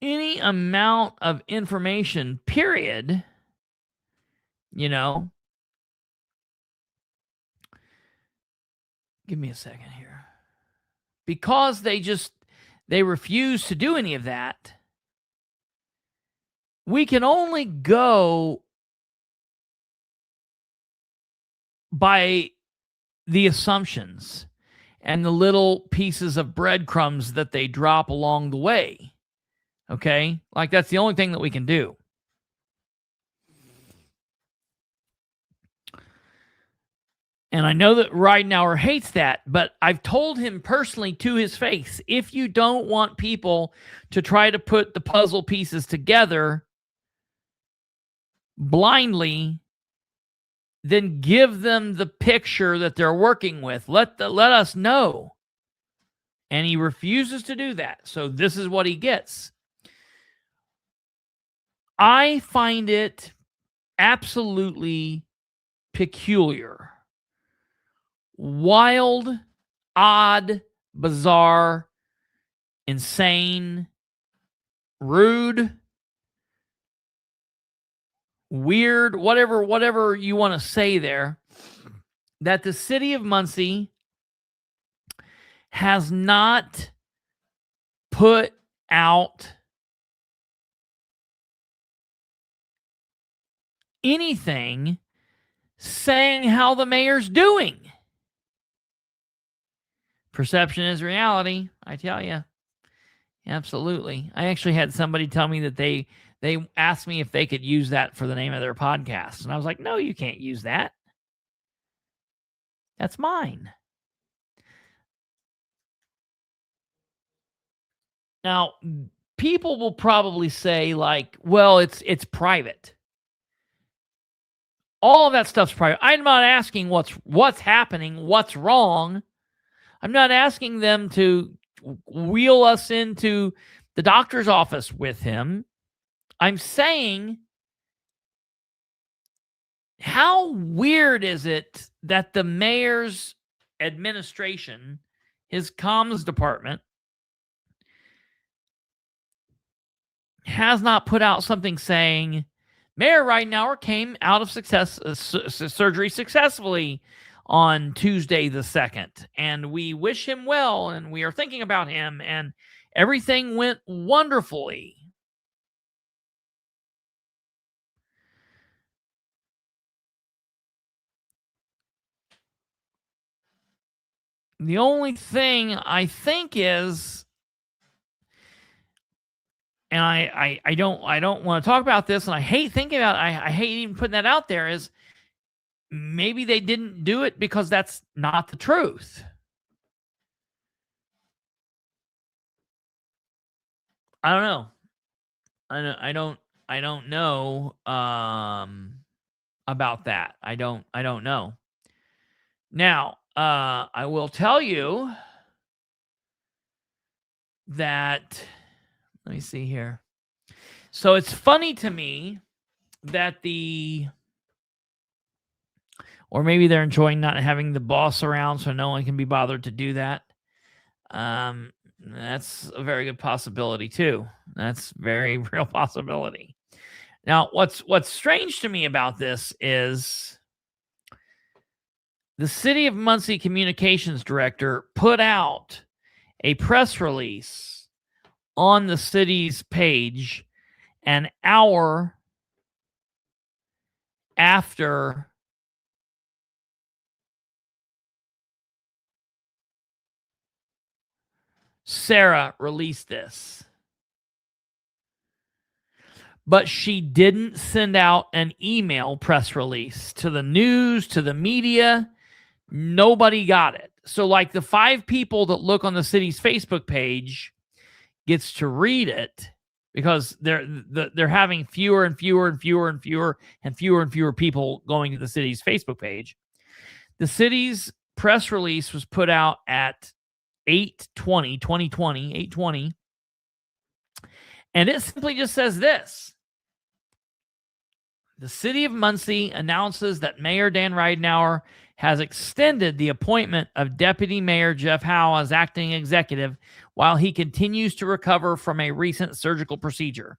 amount of information, period, you know, give me a second here. Because they refuse to do any of that, we can only go by the assumptions and the little pieces of breadcrumbs that they drop along the way. Okay? Like, that's the only thing that we can do. And I know that Ridenour hates that, but I've told him personally to his face, if you don't want people to try to put the puzzle pieces together blindly, then give them the picture that they're working with. Let us know. And he refuses to do that. So this is what he gets. I find it absolutely peculiar, wild, odd, bizarre, insane, rude, weird, whatever you want to say there, that the city of Muncie has not put out anything saying how the mayor's doing. Perception is reality, I tell you. Absolutely. I actually had somebody tell me that they asked me if they could use that for the name of their podcast. And I was like, no, you can't use that. That's mine. Now, people will probably say, like, well, it's private. All of that stuff's private. I'm not asking what's happening, what's wrong. I'm not asking them to wheel us into the doctor's office with him. I'm saying, how weird is it that the mayor's administration, his comms department, has not put out something saying, Mayor Ridenour came out of surgery successfully on Tuesday the 2nd, and we wish him well, and we are thinking about him, and everything went wonderfully. The only thing I think is, and I don't want to talk about this, and I hate thinking about it, I hate even putting that out there, is maybe they didn't do it because that's not the truth. I don't know. I don't know about that. I don't know. Now, I will tell you that, let me see here. So it's funny to me that or maybe they're enjoying not having the boss around so no one can be bothered to do that. That's a very good possibility too. That's very real possibility. Now, what's strange to me about this is the City of Muncie Communications Director put out a press release on the city's page an hour after Sarah released this. But she didn't send out an email press release to the news, to the media. Nobody got it. So like the 5 people that look on the city's Facebook page gets to read it, because they're having fewer and fewer and fewer and fewer and fewer and fewer people going to the city's Facebook page. The city's press release was put out at 8/20, and it simply just says this: the city of Muncie announces that Mayor Dan Ridenour has extended the appointment of Deputy Mayor Jeff Howe as acting executive while he continues to recover from a recent surgical procedure.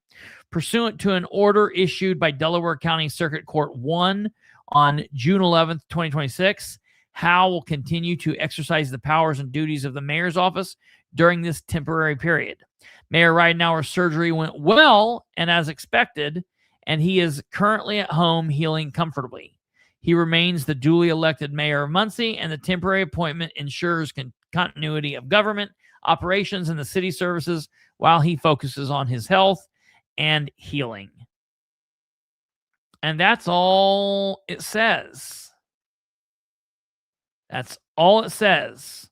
Pursuant to an order issued by Delaware County Circuit Court 1 on June 11th, 2026, Howe will continue to exercise the powers and duties of the mayor's office during this temporary period. Mayor Ridenour's surgery went well and as expected, and he is currently at home healing comfortably. He remains the duly elected mayor of Muncie, and the temporary appointment ensures continuity of government operations and the city services while he focuses on his health and healing. And that's all it says. That's all it says.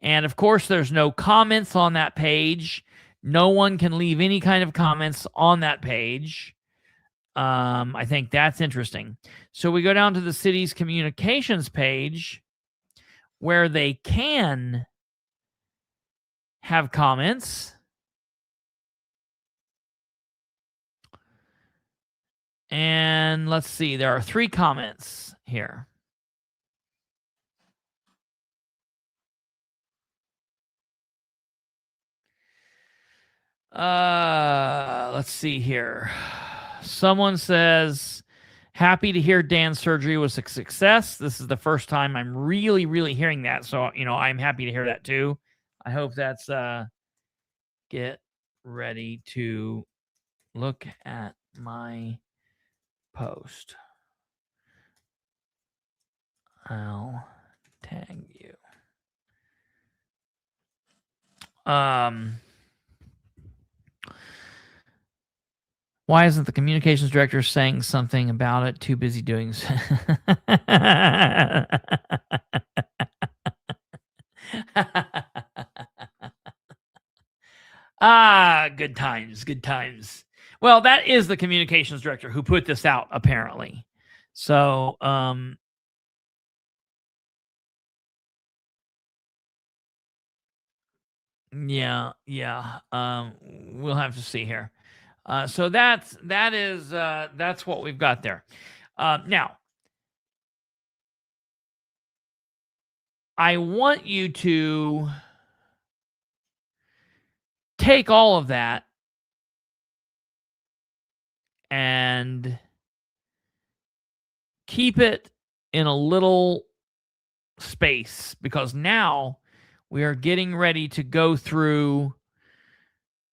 And of course, there's no comments on that page. No one can leave any kind of comments on that page. I think that's interesting. So we go down to the city's communications page where they can have comments. And let's see, there are 3 comments here. Let's see here. Someone says, happy to hear Dan's surgery was a success. This is the first time I'm really, really hearing that. So, I'm happy to hear that too. I hope that's, get ready to look at my post. I'll tag you. Why isn't the communications director saying something about it? Too busy doing so. Good times, good times. Well, that is the communications director who put this out, apparently. So, yeah. We'll have to see here. So that's what we've got there. Now, I want you to take all of that and keep it in a little space, because now we are getting ready to go through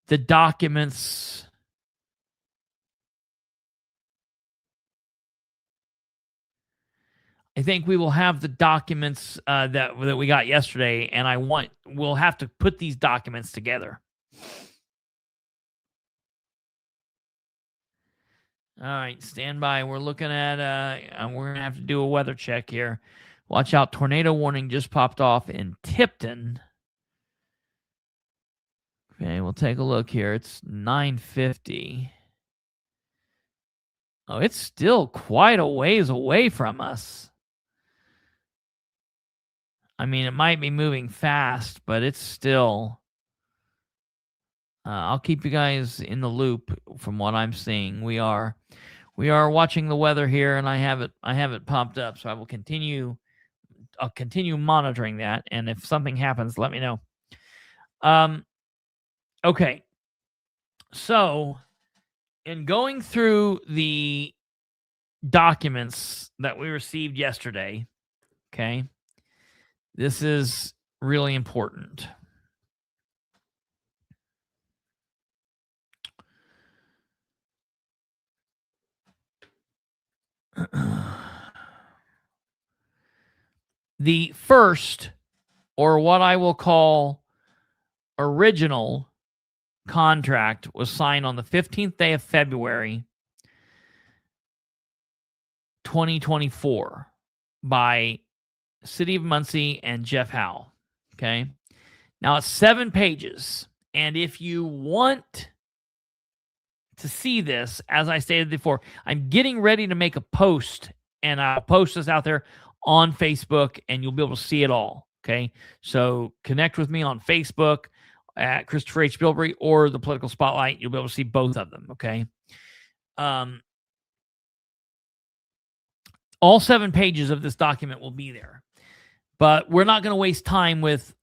the documents I think we will have the documents that we got yesterday, and we'll have to put these documents together. All right, stand by. We're looking at we're gonna have to do a weather check here. Watch out, tornado warning just popped off in Tipton. Okay, we'll take a look here. It's 9:50. Oh, it's still quite a ways away from us. I mean, it might be moving fast, but it's still... I'll keep you guys in the loop from what I'm seeing. We are watching the weather here, and I have it popped up, so I will continue. I'll continue monitoring that, and if something happens, let me know. Okay. So, in going through the documents that we received yesterday, okay, this is really important. The first, or what I will call original, contract was signed on the 15th day of February 2024 by City of Muncie and Jeff Howe. Okay. Now it's 7 pages. And if you want to see this, as I stated before, I'm getting ready to make a post, and I'll post this out there on Facebook, and you'll be able to see it all. Okay, so connect with me on Facebook at Kristopher H. Bilbrey or the Political Spotlight. You'll be able to see both of them. Okay. All 7 pages of this document will be there, but we're not going to waste time with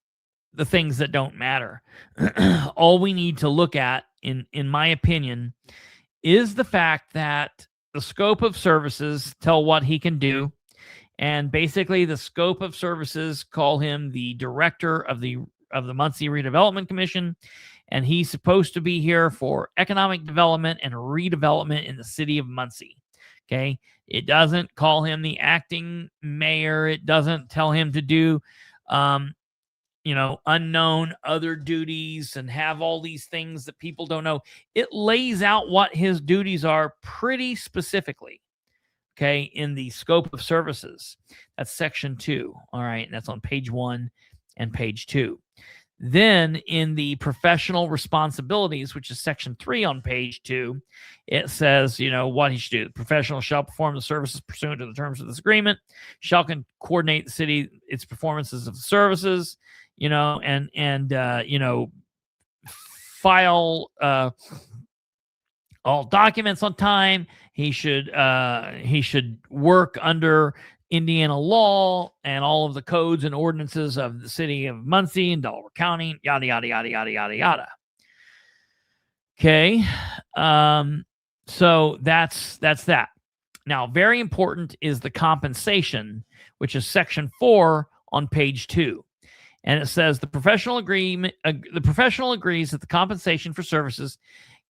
the things that don't matter. All we need to look at, in my opinion, is the fact that the scope of services tell what he can do. And basically the scope of services call him the director of the Muncie Redevelopment Commission. And he's supposed to be here for economic development and redevelopment in the city of Muncie. Okay. It doesn't call him the acting mayor. It doesn't tell him to do, unknown other duties and have all these things that people don't know. It lays out what his duties are pretty specifically. Okay. In the scope of services. That's section 2. All right. And that's on page 1 and page 2. Then in the professional responsibilities, which is section 3 on page 2, it says, what he should do. The professional shall perform the services pursuant to the terms of this agreement, shall coordinate the city, its performances of the services, file all documents on time. He should work under Indiana law and all of the codes and ordinances of the city of Muncie and Delaware County, yada, yada, yada, yada, yada, yada. Okay. So that's that. Now, very important is the compensation, which is section 4 on page 2. And it says the professional agrees that the compensation for services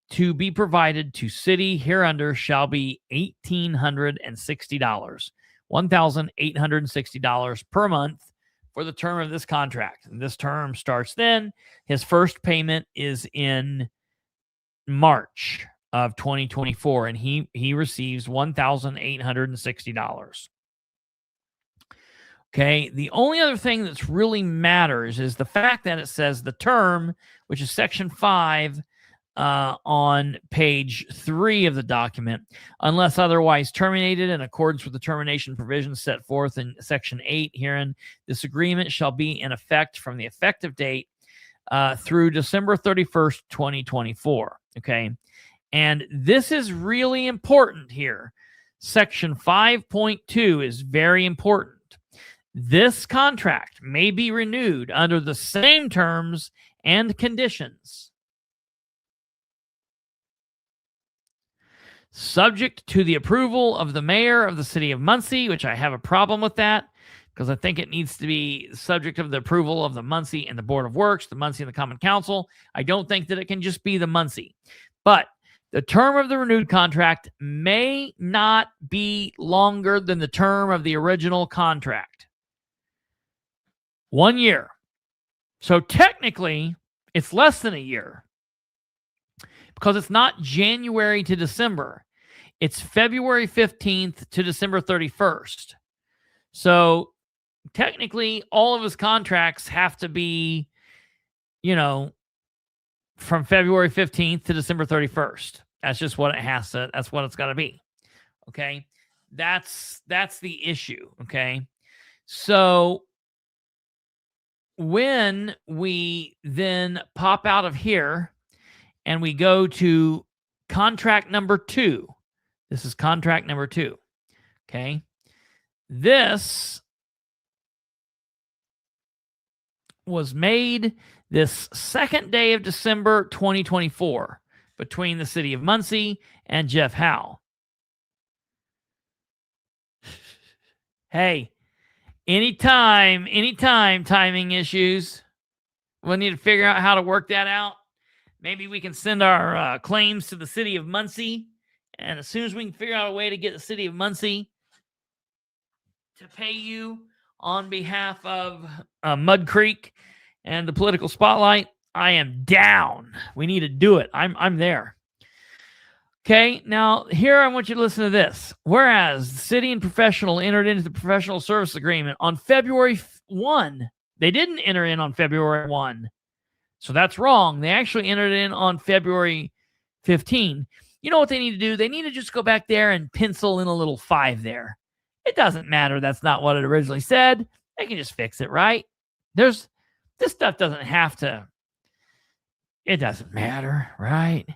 to be provided to city hereunder shall be $1,860. $1,860 per month for the term of this contract. And this term starts then. His first payment is in March of 2024, and he receives $1,860. Okay, the only other thing that's really matters is the fact that it says the term, which is section 5, on page 3 of the document, unless otherwise terminated in accordance with the termination provisions set forth in section 8 herein, this agreement shall be in effect from the effective date through December 31st, 2024. Okay. And this is really important here. Section 5.2 is very important. This contract may be renewed under the same terms and conditions, subject to the approval of the mayor of the city of Muncie, which I have a problem with that because I think it needs to be subject of the approval of the Muncie and the Board of Works, the Muncie and the Common Council. I don't think that it can just be the Muncie. But the term of the renewed contract may not be longer than the term of the original contract. 1 year. So technically, it's less than a year, because it's not January to December. It's February 15th to December 31st. So technically, all of his contracts have to be, from February 15th to December 31st. That's just what it has to, that's what it's got to be. Okay. That's the issue. Okay. So when we then pop out of here and we go to contract number 2, this is contract number 2. Okay. This was made this 2nd day of December 2024 between the city of Muncie and Jeff Howe. Hey, anytime timing issues, we'll need to figure out how to work that out. Maybe we can send our claims to the city of Muncie, and as soon as we can figure out a way to get the city of Muncie to pay you on behalf of Mud Creek and the Political Spotlight, I am down. We need to do it. I'm there. Okay, now here I want you to listen to this. Whereas the city and professional entered into the professional service agreement on February 1, they didn't enter in on February 1. So that's wrong. They actually entered in on February 15. you know what they need to do? They need to just go back there and pencil in a little 5 there. It doesn't matter. That's not what it originally said. They can just fix it, right? This stuff doesn't have to. It doesn't matter, right?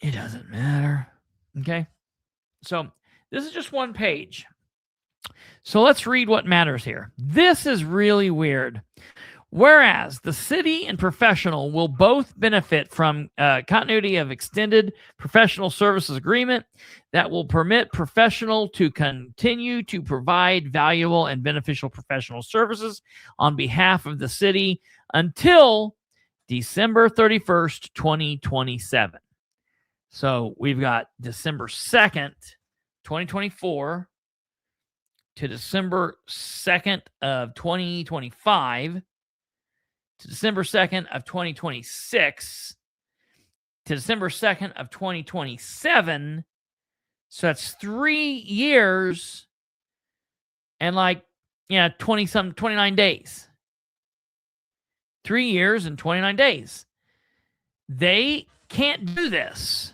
It doesn't matter. Okay. So this is just one page. So let's read what matters here. This is really weird. Whereas the city and professional will both benefit from continuity of extended professional services agreement that will permit professional to continue to provide valuable and beneficial professional services on behalf of the city until December 31st, 2027. So we've got December 2nd, 2024 to December 2nd of 2025 to December 2nd of 2026 to December 2nd of 2027. So that's 3 years and 29 days. 3 years and 29 days. They can't do this.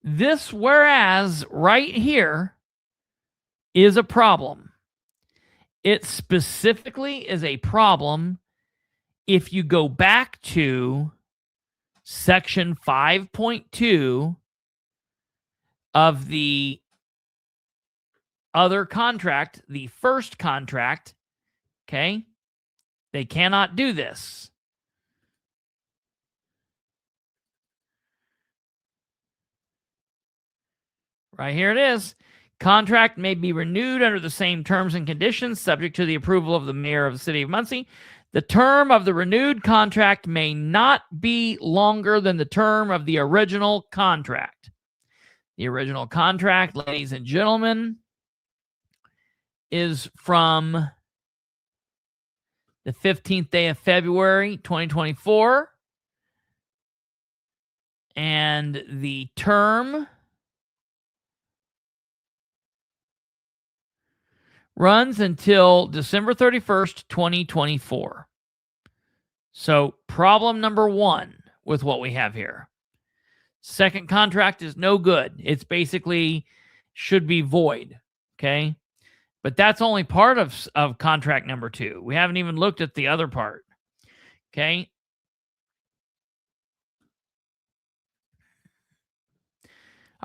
This whereas right here is a problem. It specifically is a problem if you go back to section 5.2 of the other contract, the first contract, okay? They cannot do this. Right here it is. Contract may be renewed under the same terms and conditions subject to the approval of the mayor of the city of Muncie. The term of the renewed contract may not be longer than the term of the original contract. The original contract, ladies and gentlemen, is from the 15th day of February, 2024. And the term runs until December 31st, 2024. So problem number 1 with what we have here. Second contract is no good. It's basically should be void, okay? But that's only part of contract number 2. We haven't even looked at the other part, okay?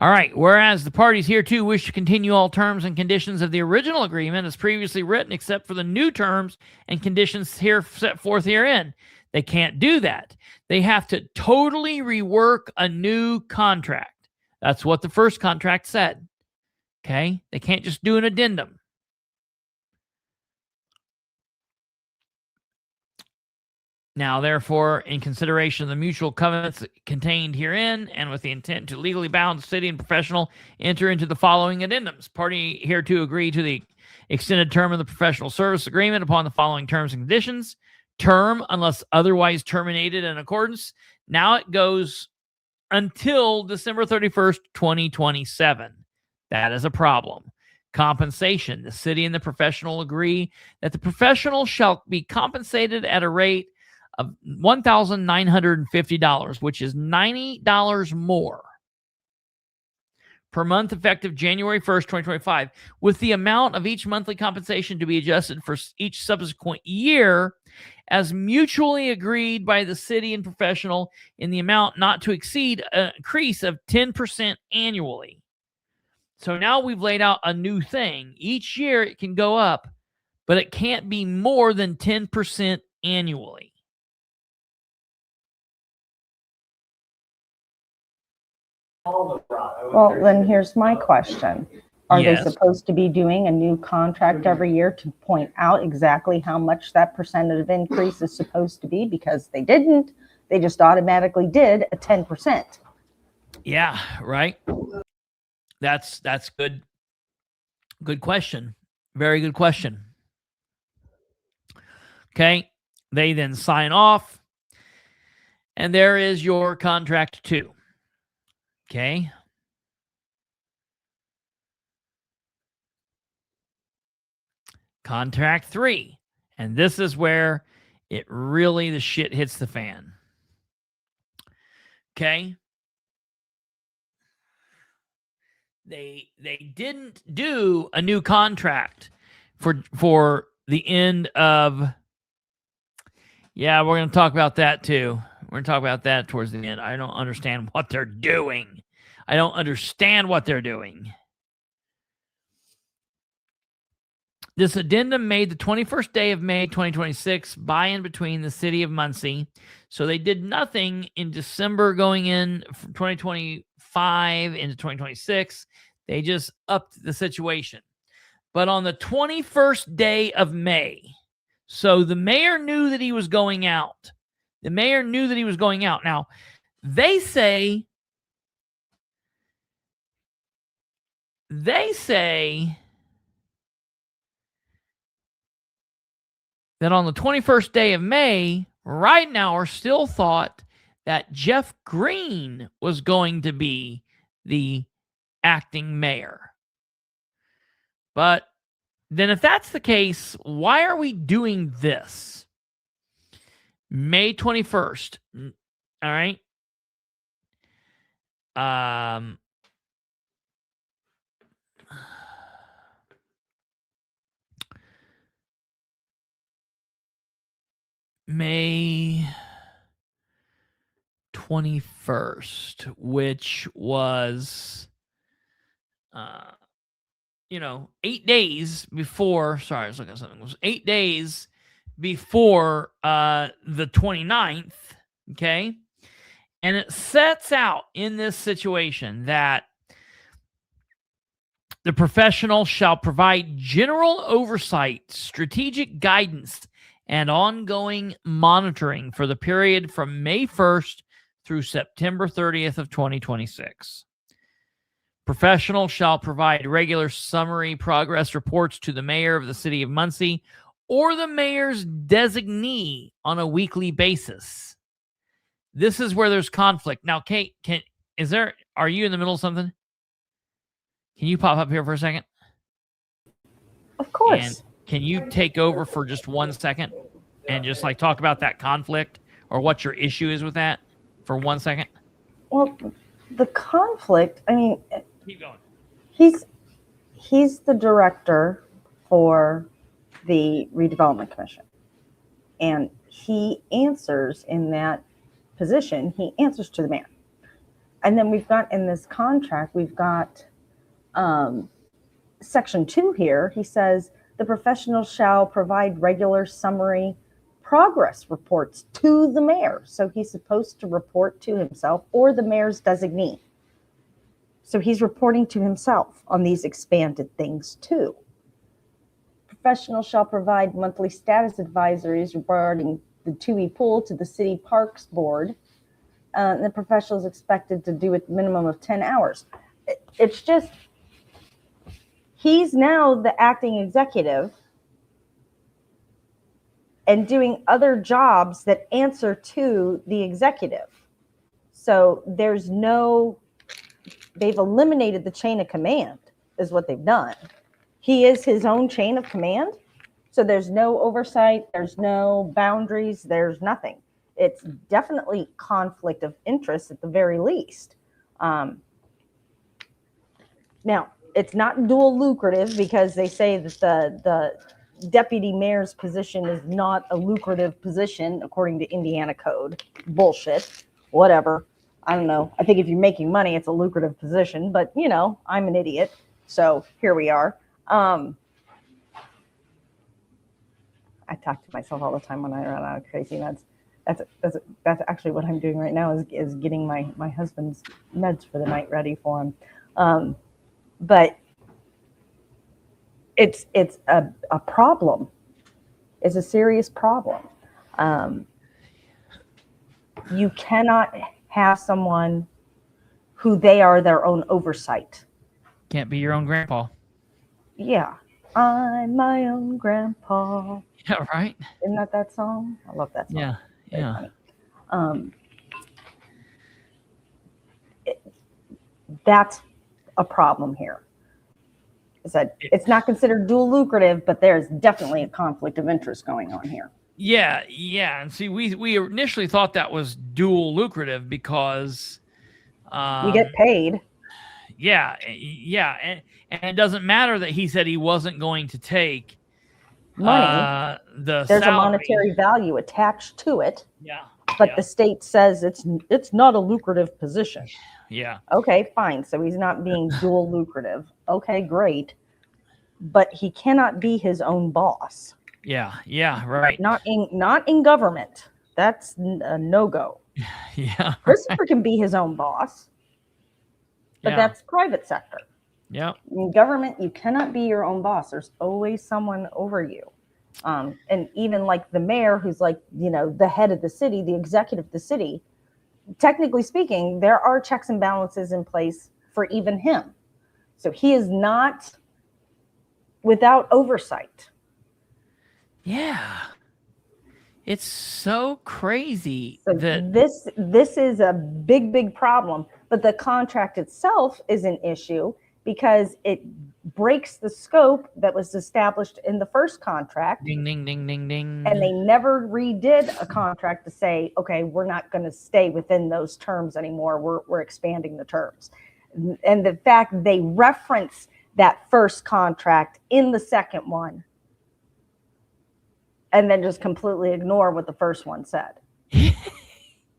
All right. Whereas the parties hereto wish to continue all terms and conditions of the original agreement as previously written, except for the new terms and conditions here set forth herein. They can't do that. They have to totally rework a new contract. That's what the first contract said. Okay? They can't just do an addendum. Now, therefore, in consideration of the mutual covenants contained herein, and with the intent to legally bound the city and professional, enter into the following addendums. Party hereto agree to the extended term of the professional service agreement upon the following terms and conditions. Term, unless otherwise terminated in accordance. Now it goes until December 31st, 2027. That is a problem. Compensation. The city and the professional agree that the professional shall be compensated at a rate of $1,950, which is $90 more per month effective January 1st, 2025, with the amount of each monthly compensation to be adjusted for each subsequent year as mutually agreed by the city and professional in the amount not to exceed an increase of 10% annually. So now we've laid out a new thing. Each year it can go up, but it can't be more than 10% annually. Well, then here's my question. Are they supposed to be doing a new contract every year to point out exactly how much that percentage of increase is supposed to be? Because they didn't. They just automatically did a 10%. Yeah, right. That's good. Good question. Very good question. Okay. They then sign off. And there is your contract 2. Okay. Contract 3. And this is where it really, the shit hits the fan. Okay. They didn't do a new contract for the end of. Yeah, we're going to talk about that too. We're going to talk about that towards the end. I don't understand what they're doing. I don't understand what they're doing. This addendum made the 21st day of May 2026 buy-in between the city of Muncie. So they did nothing in December going in from 2025 into 2026. They just upped the situation. But on the 21st day of May, so the mayor knew that he was going out. The mayor knew that he was going out. Now, they say that on the 21st day of May, Ridenour still thought that Jeff Green was going to be the acting mayor. But then if that's the case, why are we doing this? May 21st. All right. May 21st, which was, 8 days before, sorry, I was looking at something. It was 8 days before the 29th, okay? And it sets out in this situation that the professional shall provide general oversight, strategic guidance, and ongoing monitoring for the period from May 1st through September 30th of 2026. Professional shall provide regular summary progress reports to the mayor of the city of Muncie or the mayor's designee on a weekly basis. This is where there's conflict. Now, Kate, are you in the middle of something? Can you pop up here for a second? Of course. And can you take over for just 1 second and just talk about that conflict or what your issue is with that for 1 second? Well, the conflict, I mean, keep going. He's the director for the Redevelopment Commission. And he answers in that position, he answers to the mayor. And then we've got in this contract, we've got section 2 here. He says, the professional shall provide regular summary progress reports to the mayor. So he's supposed to report to himself or the mayor's designee. So he's reporting to himself on these expanded things too. Professional shall provide monthly status advisories regarding the Tui pool to the city parks board. The professional is expected to do it minimum of 10 hours. It's just, he's now the acting executive and doing other jobs that answer to the executive. So they've eliminated the chain of command is what they've done. He is his own chain of command. So there's no oversight, there's no boundaries, there's nothing. It's definitely conflict of interest at the very least. Now, it's not dual lucrative because they say that the deputy mayor's position is not a lucrative position according to Indiana code. Bullshit. Whatever. I don't know. I think if you're making money, it's a lucrative position, but I'm an idiot. So here we are. I talk to myself all the time when I run out of crazy meds. That's actually what I'm doing right now is getting my husband's meds for the night ready for him. But it's a problem. It's a serious problem. You cannot have someone who they are their own oversight. Can't be your own grandpa. Yeah. I'm my own grandpa. Yeah, right. Isn't that song? I love that song. Yeah. Very Yeah. funny. That's a problem here. Is that it's not considered dual lucrative, but there's definitely a conflict of interest going on here. Yeah, and see, we initially thought that was dual lucrative because You get paid. Yeah, and it doesn't matter that he said he wasn't going to take Money. The There's salary. a monetary value attached to it. Yeah, but the state says it's not a lucrative position. Yeah. Okay, fine. So he's not being dual lucrative. Okay, great. But he cannot be his own boss. Yeah, right. Not in government. That's a no-go. Yeah. Christopher can be his own boss, but that's private sector. Yeah. In government, you cannot be your own boss. There's always someone over you. And even like the mayor, who's like, the head of the city, the executive of the city, technically speaking, there are checks and balances in place for even him. So he is not without oversight. Yeah. It's so crazy. So this is a big problem, but the contract itself is an issue because it breaks the scope that was established in the first contract. Ding, ding, ding, ding, ding. And they never redid a contract to say, okay, we're not going to stay within those terms anymore. We're expanding the terms. And the fact they reference that first contract in the second one and then just completely ignore what the first one said.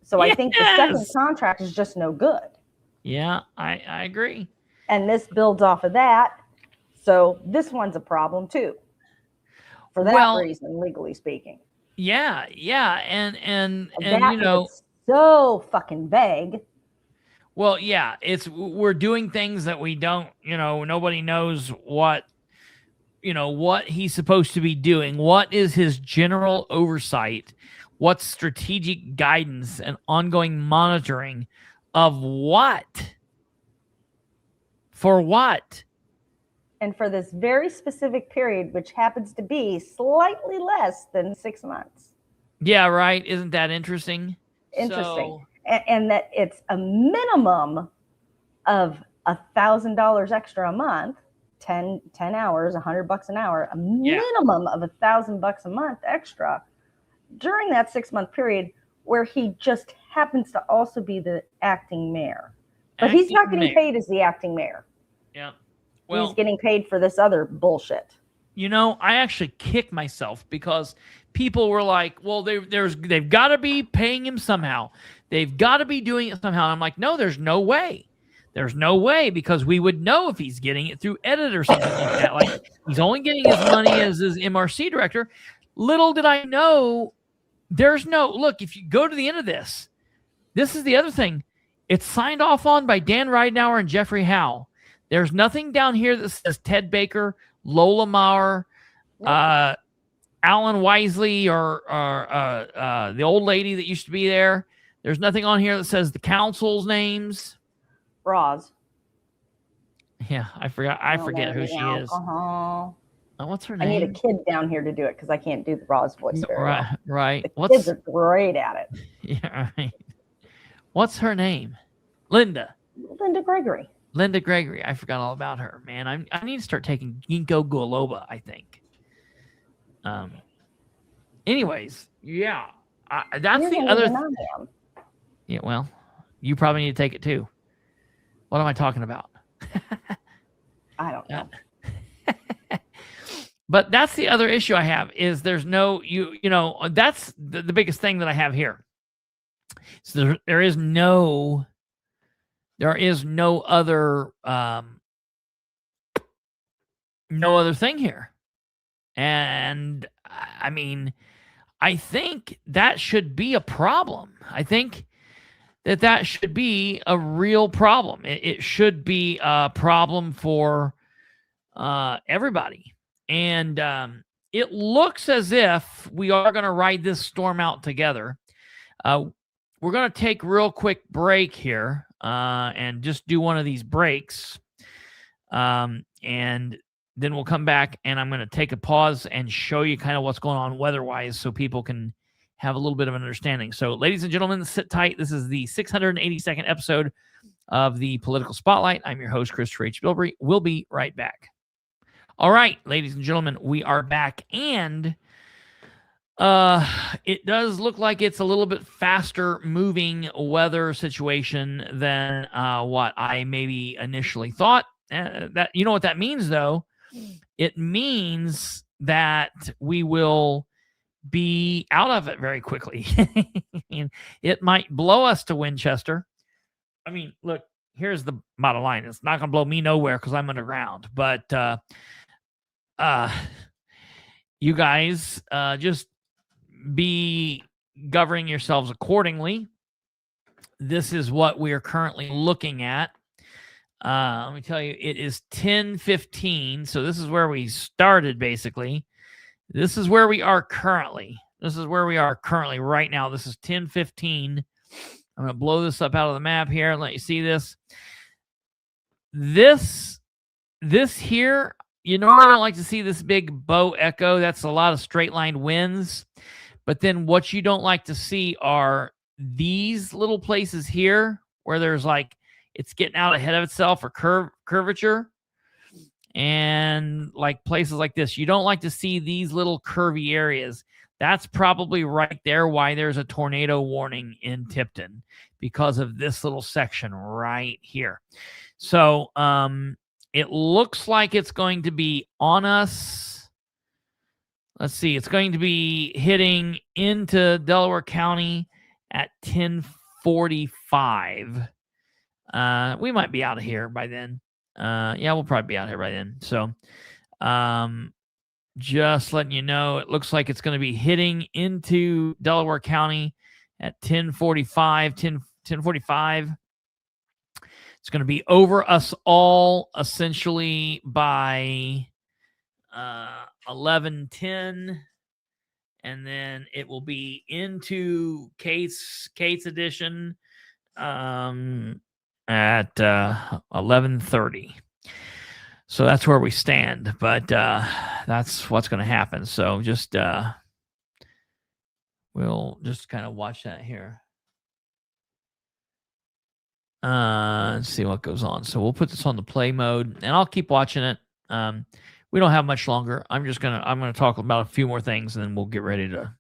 So I think the second contract is just no good. Yeah, I agree. And this builds off of that. So this one's a problem too. For that reason, legally speaking. Yeah. And that is so fucking vague. Well, yeah, we're doing things that we don't, nobody knows what he's supposed to be doing. What is his general oversight? What's strategic guidance and ongoing monitoring of what? For what? And for this very specific period, which happens to be slightly less than 6 months. Yeah, right. Isn't that interesting? Interesting. And that it's a minimum of $1,000 extra a month, 10 hours, $100 an hour, a minimum of $1,000 a month extra during that 6 month period where he just happens to also be the acting mayor. But he's not getting paid as the acting mayor. Yeah. Well, he's getting paid for this other bullshit. I actually kick myself because people were like, well, they've got to be paying him somehow. They've got to be doing it somehow. And I'm like, no, there's no way. There's no way, because we would know if he's getting it through edit or something like that. Like, he's only getting his money as his MRC director. Little did I know, there's no, look, if you go to the end of this is the other thing. It's signed off on by Dan Ridenour and Jeffrey Howe. There's nothing down here that says Ted Baker, Lola Maurer, Alan Wisely, or the old lady that used to be there. There's nothing on here that says the council's names. Roz. Yeah, I forget who she is. What's her name? I need a kid down here to do it because I can't do the Roz voice very well. Right. The kids are great at it. Yeah, right. What's her name? Linda Gregory. Linda Gregory. I forgot all about her, man. I need to start taking ginkgo biloba, I think. Anyways, yeah. That's the other thing. Yeah, well, you probably need to take it too. What am I talking about? I don't know. But that's the other issue I have is there's no, that's the biggest thing that I have here. So there is no other, no other thing here. And I mean, I think that should be a problem. I think that should be a real problem. It should be a problem for everybody. And it looks as if we are going to ride this storm out together. We're going to take a real quick break here and just do one of these breaks. And then we'll come back and I'm going to take a pause and show you kind of what's going on weather-wise so people can have a little bit of an understanding. So, ladies and gentlemen, sit tight. This is the 682nd episode of the Political Spotlight. I'm your host, Kristopher H. Bilbrey. We'll be right back. All right, ladies and gentlemen, we are back. And It does look like it's a little bit faster moving weather situation than what I maybe initially thought. That, you know what that means, though? It means that we will be out of it very quickly. And it might blow us to Winchester. I mean, look, here's the bottom line. It's not going to blow me nowhere because I'm underground. But you guys just be governing yourselves accordingly. This is what we are currently looking at. Let me tell you, it is 10:15. So this is where we started, basically. This is where we are currently. This is where we are currently right now. This is 10:15. I'm going to blow this up out of the map here and let you see this. This here, you know, I don't like to see this big bow echo. That's a lot of straight line winds. But then what you don't like to see are these little places here where there's like, it's getting out ahead of itself or curvature. And like places like this, you don't like to see these little curvy areas. That's probably right there why there's a tornado warning in Tipton, because of this little section right here. So it looks like it's going to be on us. Let's see. It's going to be hitting into Delaware County at 10:45. We might be out of here by then. Yeah, we'll probably be out here by then. So just letting you know, it looks like it's going to be hitting into Delaware County at 10:45. It's going to be over us all essentially by 11:10, and then it will be into Kate's edition at 11:30. So that's where we stand, but that's what's going to happen. So just we'll just kind of watch that here. Let's see what goes on. So we'll put this on the play mode, and I'll keep watching it. We don't have much longer. I'm gonna talk about a few more things, and then we'll get ready to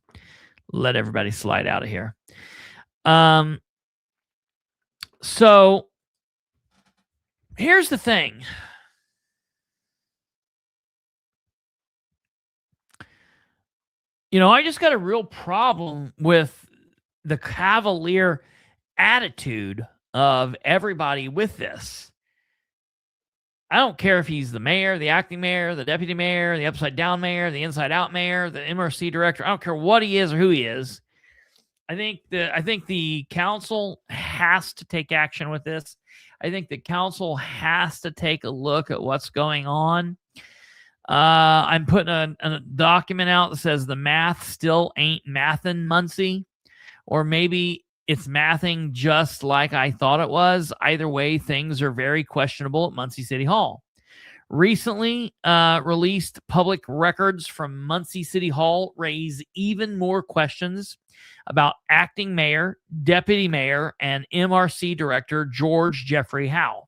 let everybody slide out of here. So here's the thing. You know, I just got a real problem with the cavalier attitude of everybody with this. I don't care if he's the mayor, the acting mayor, the deputy mayor, the upside down mayor, the inside out mayor, the MRC director. I don't care what he is or who he is. I think the council has to take action with this. I think the council has to take a look at what's going on. I'm putting a document out that says the math still ain't mathin' Muncie, or maybe it's mathing just like I thought it was. Either way, things are very questionable at Muncie City Hall. Recently released public records from Muncie City Hall raise even more questions about acting mayor, deputy mayor, and MRC director George Jeffrey Howe,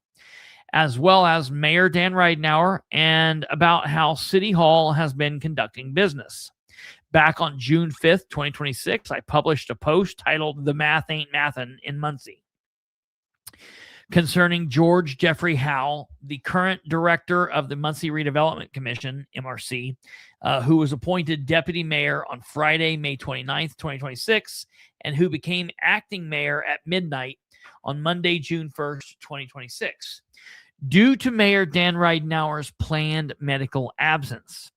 as well as Mayor Dan Ridenour, and about how City Hall has been conducting business. Back on June 5th, 2026, I published a post titled "The Math Ain't Mathin' in Muncie" concerning George Jeffrey Howe, the current director of the Muncie Redevelopment Commission, MRC, who was appointed deputy mayor on Friday, May 29th, 2026, and who became acting mayor at midnight on Monday, June 1st, 2026, due to Mayor Dan Ridenour's planned medical absence.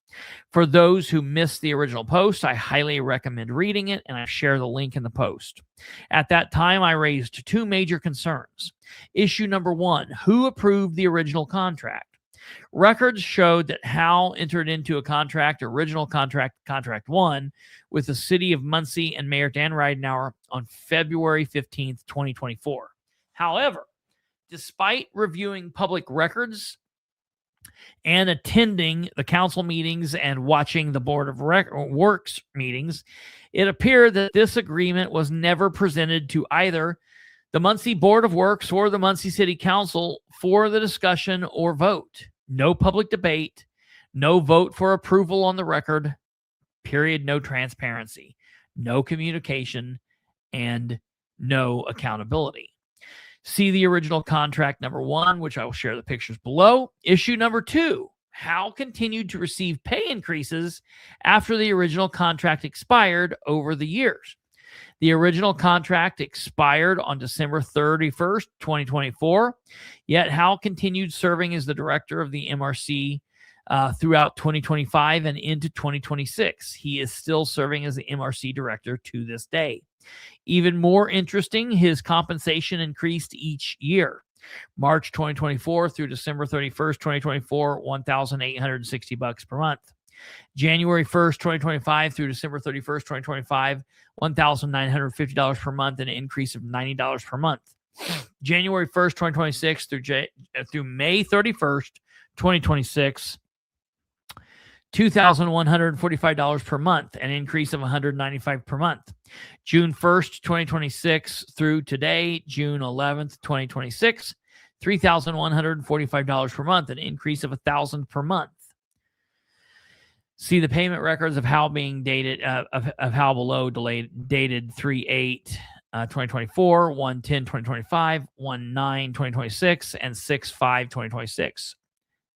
For those who missed the original post, I highly recommend reading it, and I share the link in the post. At that time, I raised two major concerns. Issue number one, who approved the original contract? Records showed that Howe entered into a original contract 1, with the city of Muncie and Mayor Dan Ridenour on February 15th, 2024. However, despite reviewing public records and attending the council meetings and watching the Board of Works meetings, it appeared that this agreement was never presented to either the Muncie Board of Works or the Muncie City Council for the discussion or vote. No public debate, no vote for approval on the record, Period. No transparency, no communication, and no accountability. See the original contract number 1, which I will share the pictures below. Issue number 2, Howe continued to receive pay increases after the original contract expired over the years. The original contract expired on December 31st, 2024, yet Howe continued serving as the director of the MRC throughout 2025 and into 2026. He is still serving as the MRC director to this day. Even more interesting, his compensation increased each year. March 2024 through December 31st, 2024, $1,860 per month. January 1st, 2025 through December 31st, 2025, $1,950 per month, an increase of $90 per month. January 1st, 2026 through May 31st, 2026, $2,145 per month, an increase of $195 per month. June 1st, 2026 through today, June 11th, 2026, $3,145 per month, an increase of $1,000 per month. See the payment records of Howe being dated, of Howe below, dated 3/8/2024, 1/10/2025, 1/9/2026, and 6/5/2026.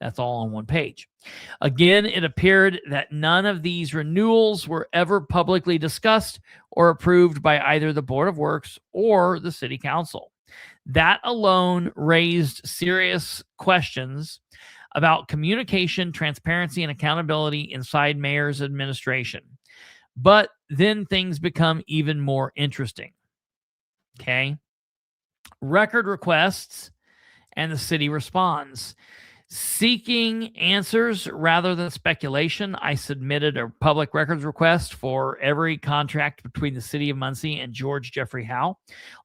That's all on one page. Again, it appeared that none of these renewals were ever publicly discussed or approved by either the Board of Works or the City Council. That alone raised serious questions about communication, transparency, and accountability inside Mayor's administration. But then things become even more interesting. Okay. Record requests, and the city responds. Seeking answers rather than speculation, I submitted a public records request for every contract between the City of Muncie and George Jeffrey Howe.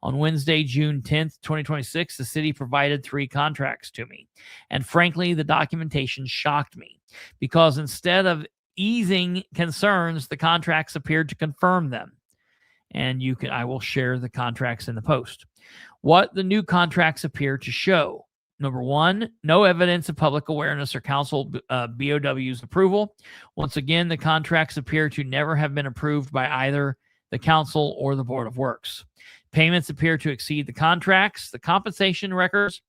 On Wednesday, June 10th, 2026, the city provided 3 contracts to me. And frankly, the documentation shocked me because instead of easing concerns, the contracts appeared to confirm them. And I will share the contracts in the post. What the new contracts appear to show. Number 1, no evidence of public awareness or council BOW's approval. Once again, the contracts appear to never have been approved by either the council or the Board of Works. Payments appear to exceed the contracts. The compensation records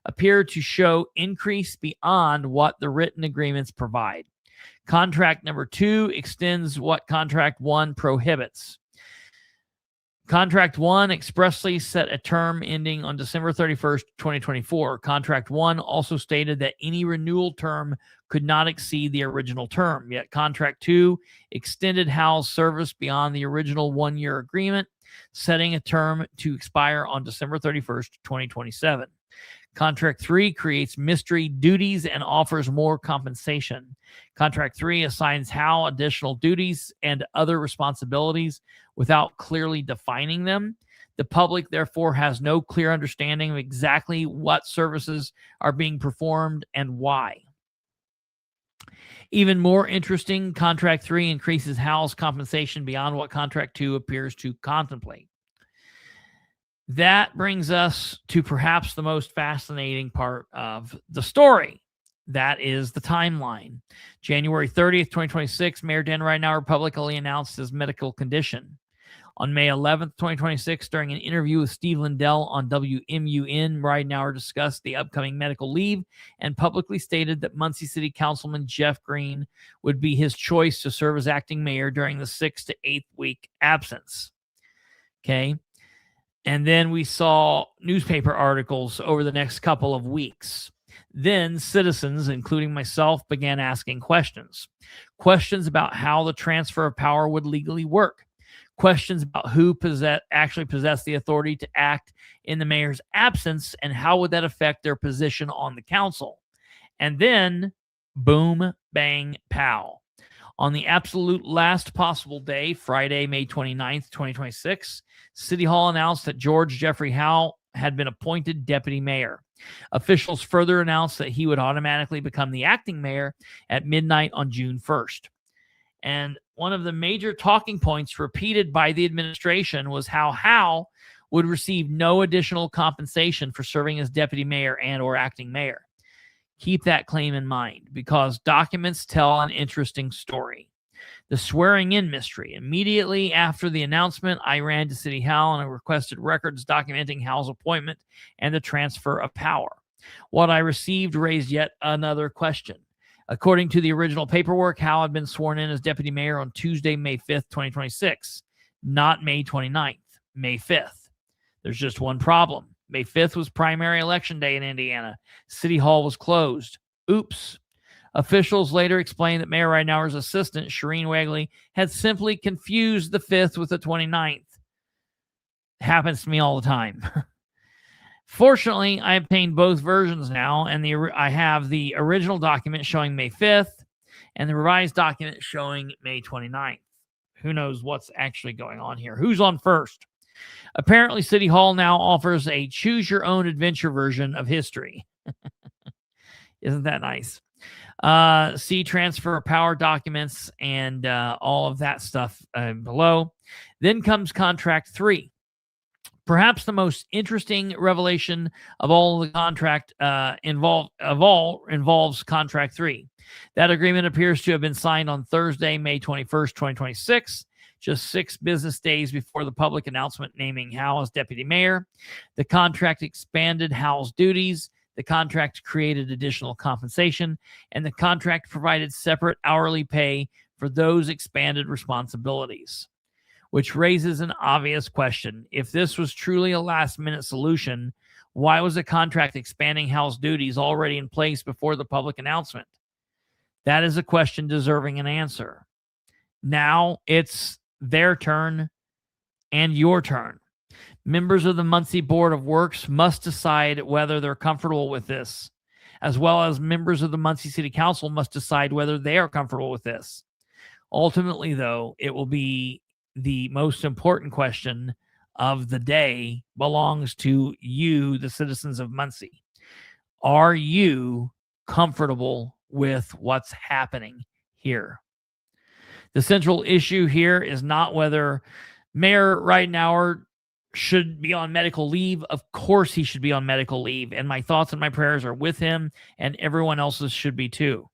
appear to show increase beyond what the written agreements provide. Contract number 2 extends what contract 1 prohibits. Contract 1 expressly set a term ending on December 31st, 2024. Contract 1 also stated that any renewal term could not exceed the original term, yet Contract 2 extended Howe's service beyond the original 1-year agreement, setting a term to expire on December 31st, 2027. Contract 3 creates mystery duties and offers more compensation. Contract 3 assigns Howe additional duties and other responsibilities without clearly defining them. The public, therefore, has no clear understanding of exactly what services are being performed and why. Even more interesting, Contract 3 increases Howe's compensation beyond what Contract 2 appears to contemplate. That brings us to perhaps the most fascinating part of the story. That is the timeline. January 30th, 2026, Mayor Dan Ridenour publicly announced his medical condition. On May 11th, 2026, during an interview with Steve Lindell on WMUN, Ridenour discussed the upcoming medical leave and publicly stated that Muncie City Councilman Jeff Green would be his choice to serve as acting mayor during the 6th to 8th week absence. Okay. And then we saw newspaper articles over the next couple of weeks. Then citizens, including myself, began asking questions. Questions about how the transfer of power would legally work. Questions about who actually possessed the authority to act in the mayor's absence and how would that affect their position on the council. And then, boom, bang, pow. On the absolute last possible day, Friday, May 29th, 2026, City Hall announced that George Jeffrey Howe had been appointed deputy mayor. Officials further announced that he would automatically become the acting mayor at midnight on June 1st. And one of the major talking points repeated by the administration was how Howe would receive no additional compensation for serving as deputy mayor and or acting mayor. Keep that claim in mind because documents tell an interesting story. The swearing-in mystery. Immediately after the announcement, I ran to City Hall and I requested records documenting Howe's appointment and the transfer of power. What I received raised yet another question. According to the original paperwork, Howe had been sworn in as deputy mayor on Tuesday, May 5th, 2026, not May 29th, May 5th. There's just one problem. May 5th was primary election day in Indiana. City Hall was closed. Oops. Officials later explained that Mayor Ridenour's assistant, Shireen Wegley, had simply confused the 5th with the 29th. Happens to me all the time. Fortunately, I obtained both versions now, and I have the original document showing May 5th and the revised document showing May 29th. Who knows what's actually going on here? Who's on first? Apparently, City Hall now offers a choose-your-own-adventure version of history. Isn't that nice? See transfer of power documents and all of that stuff below. Then comes Contract 3. Perhaps the most interesting revelation of all the contract involves Contract 3. That agreement appears to have been signed on Thursday, May 21st, 2026, just 6 business days before the public announcement naming Howe as deputy mayor. The contract expanded Howe's duties. The contract created additional compensation, and the contract provided separate hourly pay for those expanded responsibilities, which raises an obvious question. If this was truly a last-minute solution, why was the contract expanding Howe's duties already in place before the public announcement? That is a question deserving an answer. Now it's their turn and your turn. Members of the Muncie Board of Works must decide whether they're comfortable with this, as well as members of the Muncie City Council must decide whether they are comfortable with this. Ultimately, though, it will be the most important question of the day belongs to you, the citizens of Muncie. Are you comfortable with what's happening here? The central issue here is not whether Mayor Ridenour should be on medical leave. Of course he should be on medical leave, and my thoughts and my prayers are with him, and everyone else's should be too.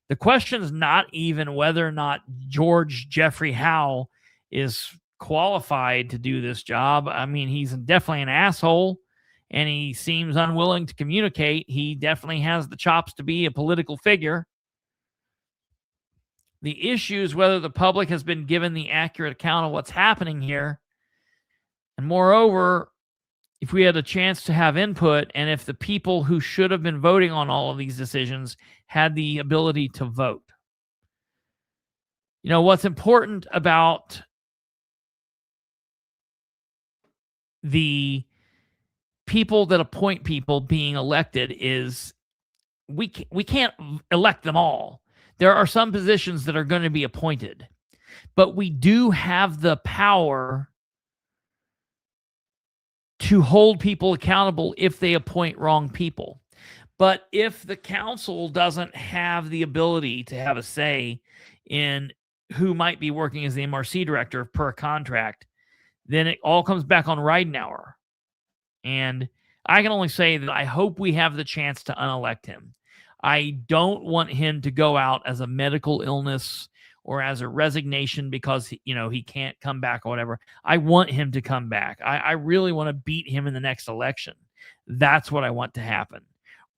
The question is not even whether or not George Jeffrey Howe is qualified to do this job. I mean, he's definitely an asshole, and he seems unwilling to communicate. He definitely has the chops to be a political figure. The issue is whether the public has been given the accurate account of what's happening here. And moreover, if we had a chance to have input, and if the people who should have been voting on all of these decisions had the ability to vote. You know, what's important about the people that appoint people being elected is we can't elect them all. There are some positions that are going to be appointed, but we do have the power to hold people accountable if they appoint wrong people. But if the council doesn't have the ability to have a say in who might be working as the MRC director per contract, then it all comes back on Ridenour. And I can only say that I hope we have the chance to unelect him. I don't want him to go out as a medical illness or as a resignation because, he can't come back or whatever. I want him to come back. I really want to beat him in the next election. That's what I want to happen.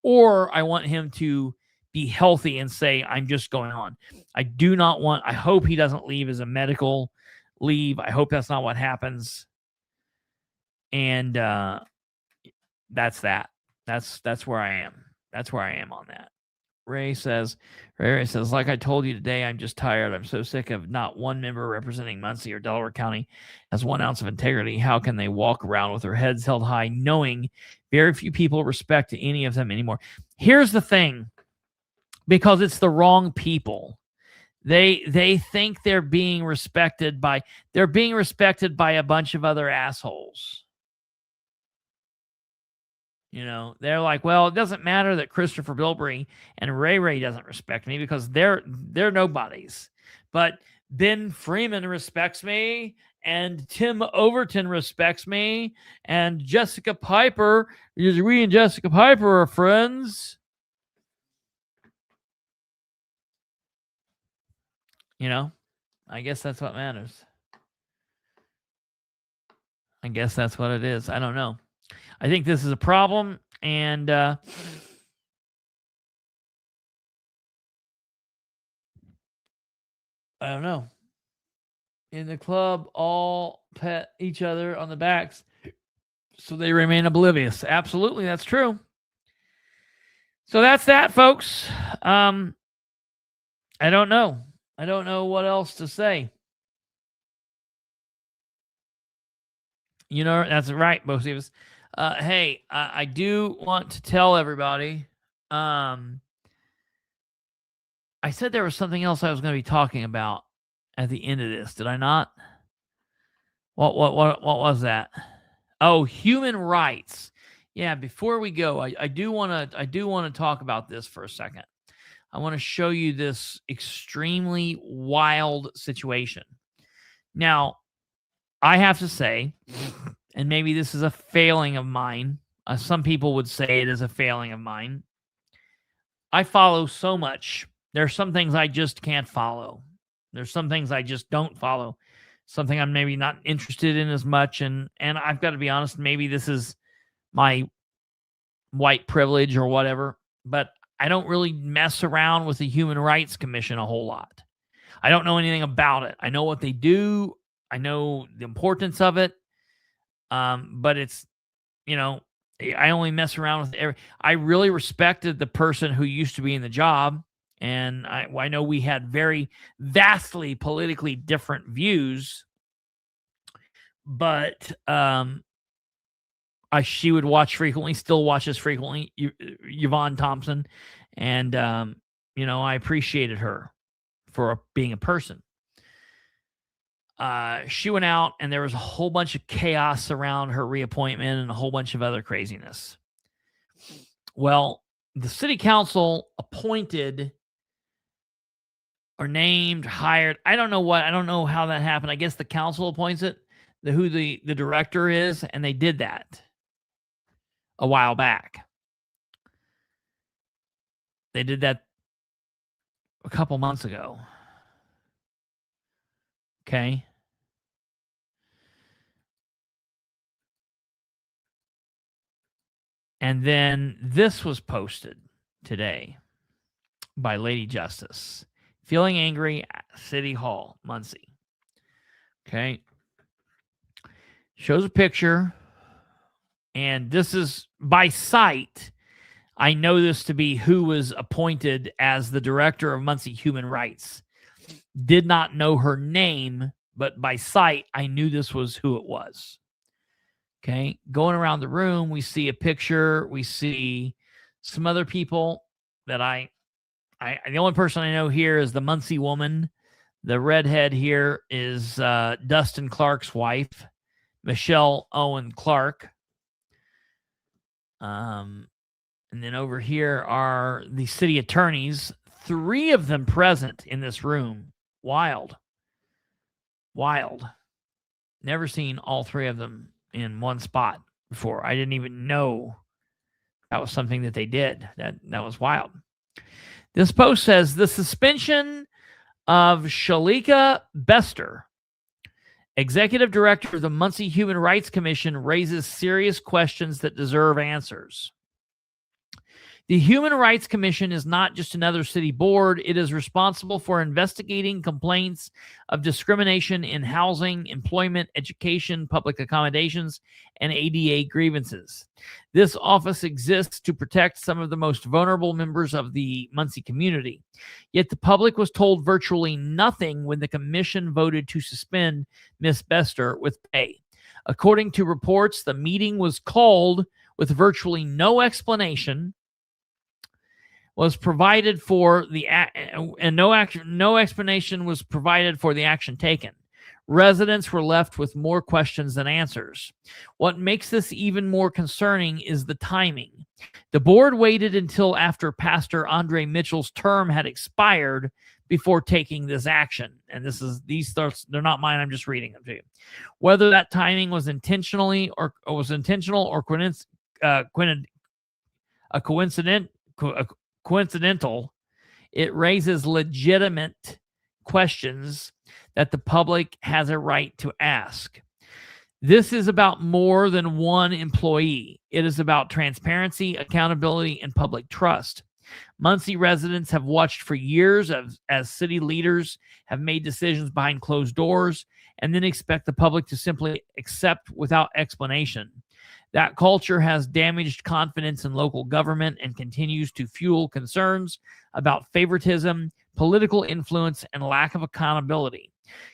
Or I want him to be healthy and say, I'm just going on. I hope he doesn't leave as a medical leave. I hope that's not what happens. And that's that. That's where I am. That's where I am on that. Ray says, like I told you today, I'm just tired. I'm so sick of not one member representing Muncie or Delaware County has 1 ounce of integrity. How can they walk around with their heads held high, knowing very few people respect any of them anymore? Here's the thing, because it's the wrong people. They think they're being respected by a bunch of other assholes. They're like, well, it doesn't matter that Christopher Bilbrey and Ray doesn't respect me because they're nobodies. But Ben Freeman respects me, and Tim Overton respects me, and Jessica Piper, because we and Jessica Piper are friends. I guess that's what matters. I guess that's what it is. I don't know. I think this is a problem, and I don't know. In the club, all pet each other on the backs so they remain oblivious. Absolutely, that's true. So that's that, folks. I don't know. I don't know what else to say. That's right, most of us. Hey, I do want to tell everybody. I said there was something else I was going to be talking about at the end of this. Did I not? What was that? Oh, human rights. Yeah. Before we go, I do want to talk about this for a second. I want to show you this extremely wild situation. Now, I have to say, and maybe this is a failing of mine. Some people would say it is a failing of mine. I follow so much. There's some things I just can't follow. There's some things I just don't follow. Something I'm maybe not interested in as much. And I've got to be honest, maybe this is my white privilege or whatever, but I don't really mess around with the Human Rights Commission a whole lot. I don't know anything about it. I know what they do. I know the importance of it. But it's, I only mess around with I really respected the person who used to be in the job. And I know we had very vastly politically different views, but she would watch frequently, still watches frequently, Yvonne Thompson. And, I appreciated her for being a person. She went out and there was a whole bunch of chaos around her reappointment and a whole bunch of other craziness. Well, the city council appointed or named, hired. I don't know how that happened. I guess the council appoints it, who the director is, and they did that a while back. They did that a couple months ago. Okay. And then this was posted today by Lady Justice. Feeling angry at City Hall, Muncie. Okay. Shows a picture. And this is by sight. I know this to be who was appointed as the director of Muncie Human Rights. Did not know her name, but by sight, I knew this was who it was. Okay. Going around the room, we see a picture. We see some other people that the only person I know here is the Muncie woman. The redhead here is Dustin Clark's wife, Michelle Owen Clark. And then over here are the city attorneys, 3 of them present in this room. Wild. Never seen all 3 of them in one spot before. I didn't even know that was something that they did. That was wild. This post says the suspension of Shalika Bester, executive director of the Muncie Human Rights Commission, raises serious questions that deserve answers. The Human Rights Commission is not just another city board. It is responsible for investigating complaints of discrimination in housing, employment, education, public accommodations, and ADA grievances. This office exists to protect some of the most vulnerable members of the Muncie community. Yet the public was told virtually nothing when the commission voted to suspend Ms. Bester with pay. According to reports, the meeting was called with virtually no explanation was provided for and no explanation was provided for the action taken. Residents were left with more questions than answers. What makes this even more concerning is the timing. The board waited until after Pastor Andre Mitchell's term had expired before taking this action. And these thoughts, they're not mine, I'm just reading them to you. Whether that timing was intentional or coincidental, it raises legitimate questions that the public has a right to ask. This is about more than one employee. It is about transparency, accountability, and public trust. Muncie residents have watched for years as city leaders have made decisions behind closed doors and then expect the public to simply accept without explanation. That culture has damaged confidence in local government and continues to fuel concerns about favoritism, political influence, and lack of accountability.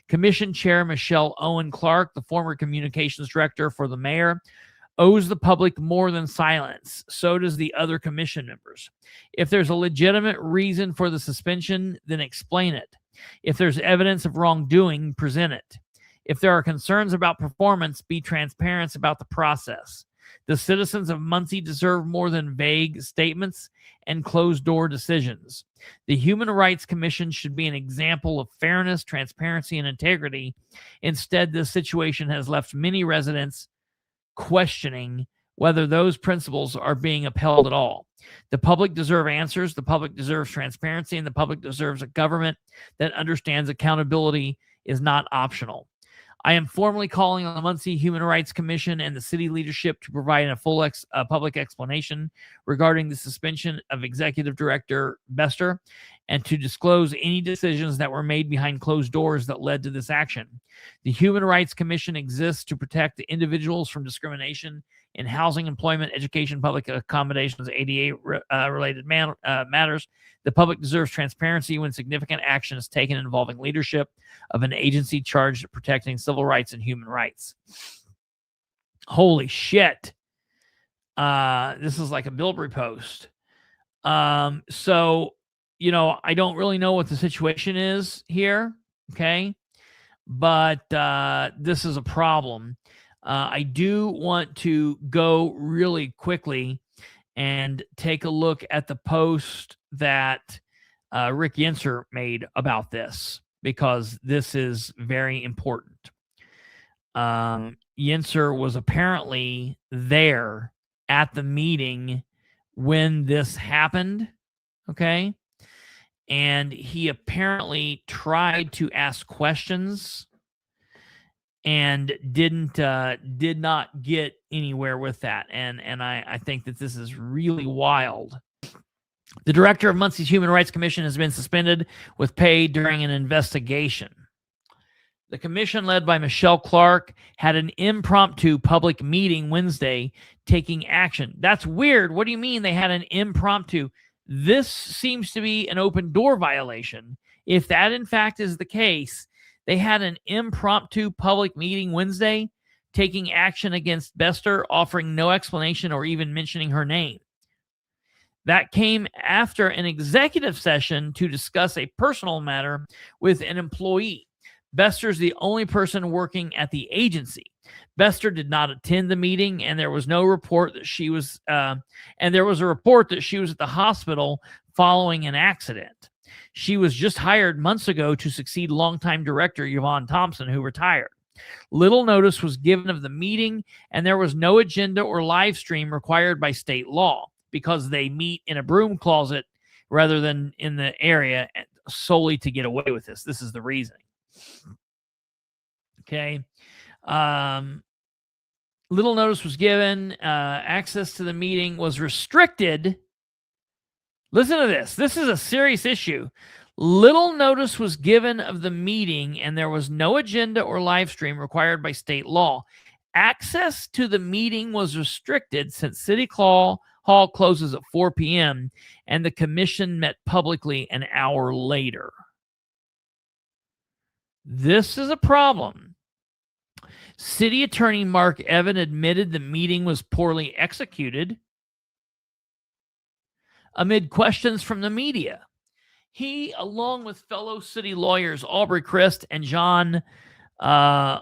Commission Chair Michelle Owen Clark, the former communications director for the mayor, owes the public more than silence. So does the other commission members. If there's a legitimate reason for the suspension, then explain it. If there's evidence of wrongdoing, present it. If there are concerns about performance, be transparent about the process. The citizens of Muncie deserve more than vague statements and closed-door decisions. The Human Rights Commission should be an example of fairness, transparency, and integrity. Instead, this situation has left many residents questioning whether those principles are being upheld at all. The public deserve answers, the public deserves transparency, and the public deserves a government that understands accountability is not optional. I am formally calling on the Muncie Human Rights Commission and the city leadership to provide a full public explanation regarding the suspension of Executive Director Bester and to disclose any decisions that were made behind closed doors that led to this action. The Human Rights Commission exists to protect the individuals from discrimination in housing, employment, education, public accommodations, ADA-related matters. The public deserves transparency when significant action is taken involving leadership of an agency charged with protecting civil rights and human rights. Holy shit. This is like a Bilbrey post. So, you know, I don't really know what the situation is here, okay? But this is a problem. I do want to go really quickly and take a look at the post that Rick Yenser made about this, because this is very important. Yenser was apparently there at the meeting when this happened, okay? And he apparently tried to ask questions and did not get anywhere with that. And I think that this is really wild. The director of Muncie's Human Rights Commission has been suspended with pay during an investigation. The commission, led by Michelle Clark, had an impromptu public meeting Wednesday taking action. That's weird. What do you mean they had an impromptu? This seems to be an open door violation. If that in fact is the case, they had an impromptu public meeting Wednesday taking action against Bester, offering no explanation or even mentioning her name. That came after an executive session to discuss a personal matter with an employee. Bester's the only person working at the agency. Bester did not attend the meeting, and there was no report that she was, and there was a report that she was at the hospital following an accident. She was just hired months ago to succeed longtime director Yvonne Thompson, who retired. Little notice was given of the meeting, and there was no agenda or live stream required by state law because they meet in a broom closet rather than in the area solely to get away with this. This is the reasoning. Okay. Little notice was given. Access to the meeting was restricted. Listen to this. This is a serious issue. Little notice was given of the meeting, and there was no agenda or live stream required by state law. Access to the meeting was restricted since City Hall closes at 4 p.m., and the commission met publicly an hour later. This is a problem. City Attorney Mark Evan admitted the meeting was poorly executed amid questions from the media. He, along with fellow city lawyers Aubrey Christ and John Moy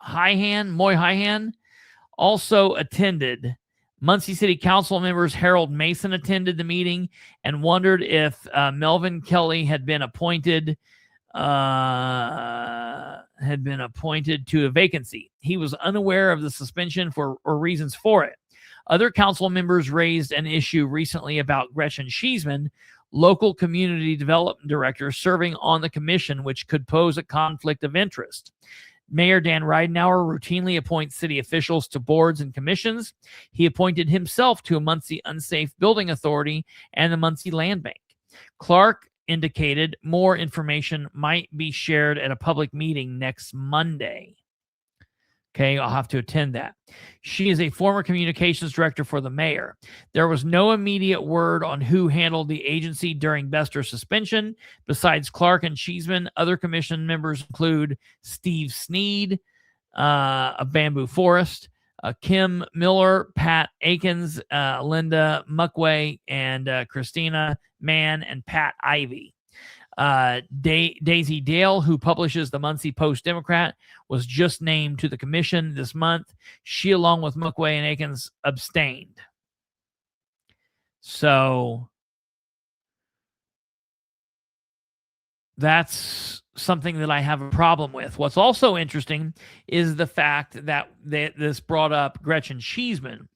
Hihan, also attended. Muncie City Council members Harold Mason attended the meeting and wondered if Melvin Kelly had been appointed to a vacancy. He was unaware of the suspension or reasons for it. Other council members raised an issue recently about Gretchen Scheesman, local community development director serving on the commission, which could pose a conflict of interest. Mayor Dan Ridenour routinely appoints city officials to boards and commissions. He appointed himself to a Muncie Unsafe Building Authority and the Muncie Land Bank. Clark indicated more information might be shared at a public meeting next Monday. Okay, I'll have to attend that. She is a former communications director for the mayor. There was no immediate word on who handled the agency during Bester's suspension. Besides Clark and Cheeseman, other commission members include Steve Sneed of Bamboo Forest, Kim Miller, Pat Akins, Linda Muckway, and Christina Mann and Pat Ivy. Daisy Dale, who publishes the Muncie Post-Democrat, was just named to the commission this month. She, along with Muckway and Akins, abstained. So that's something that I have a problem with. What's also interesting is the fact that this brought up Gretchen Cheeseman.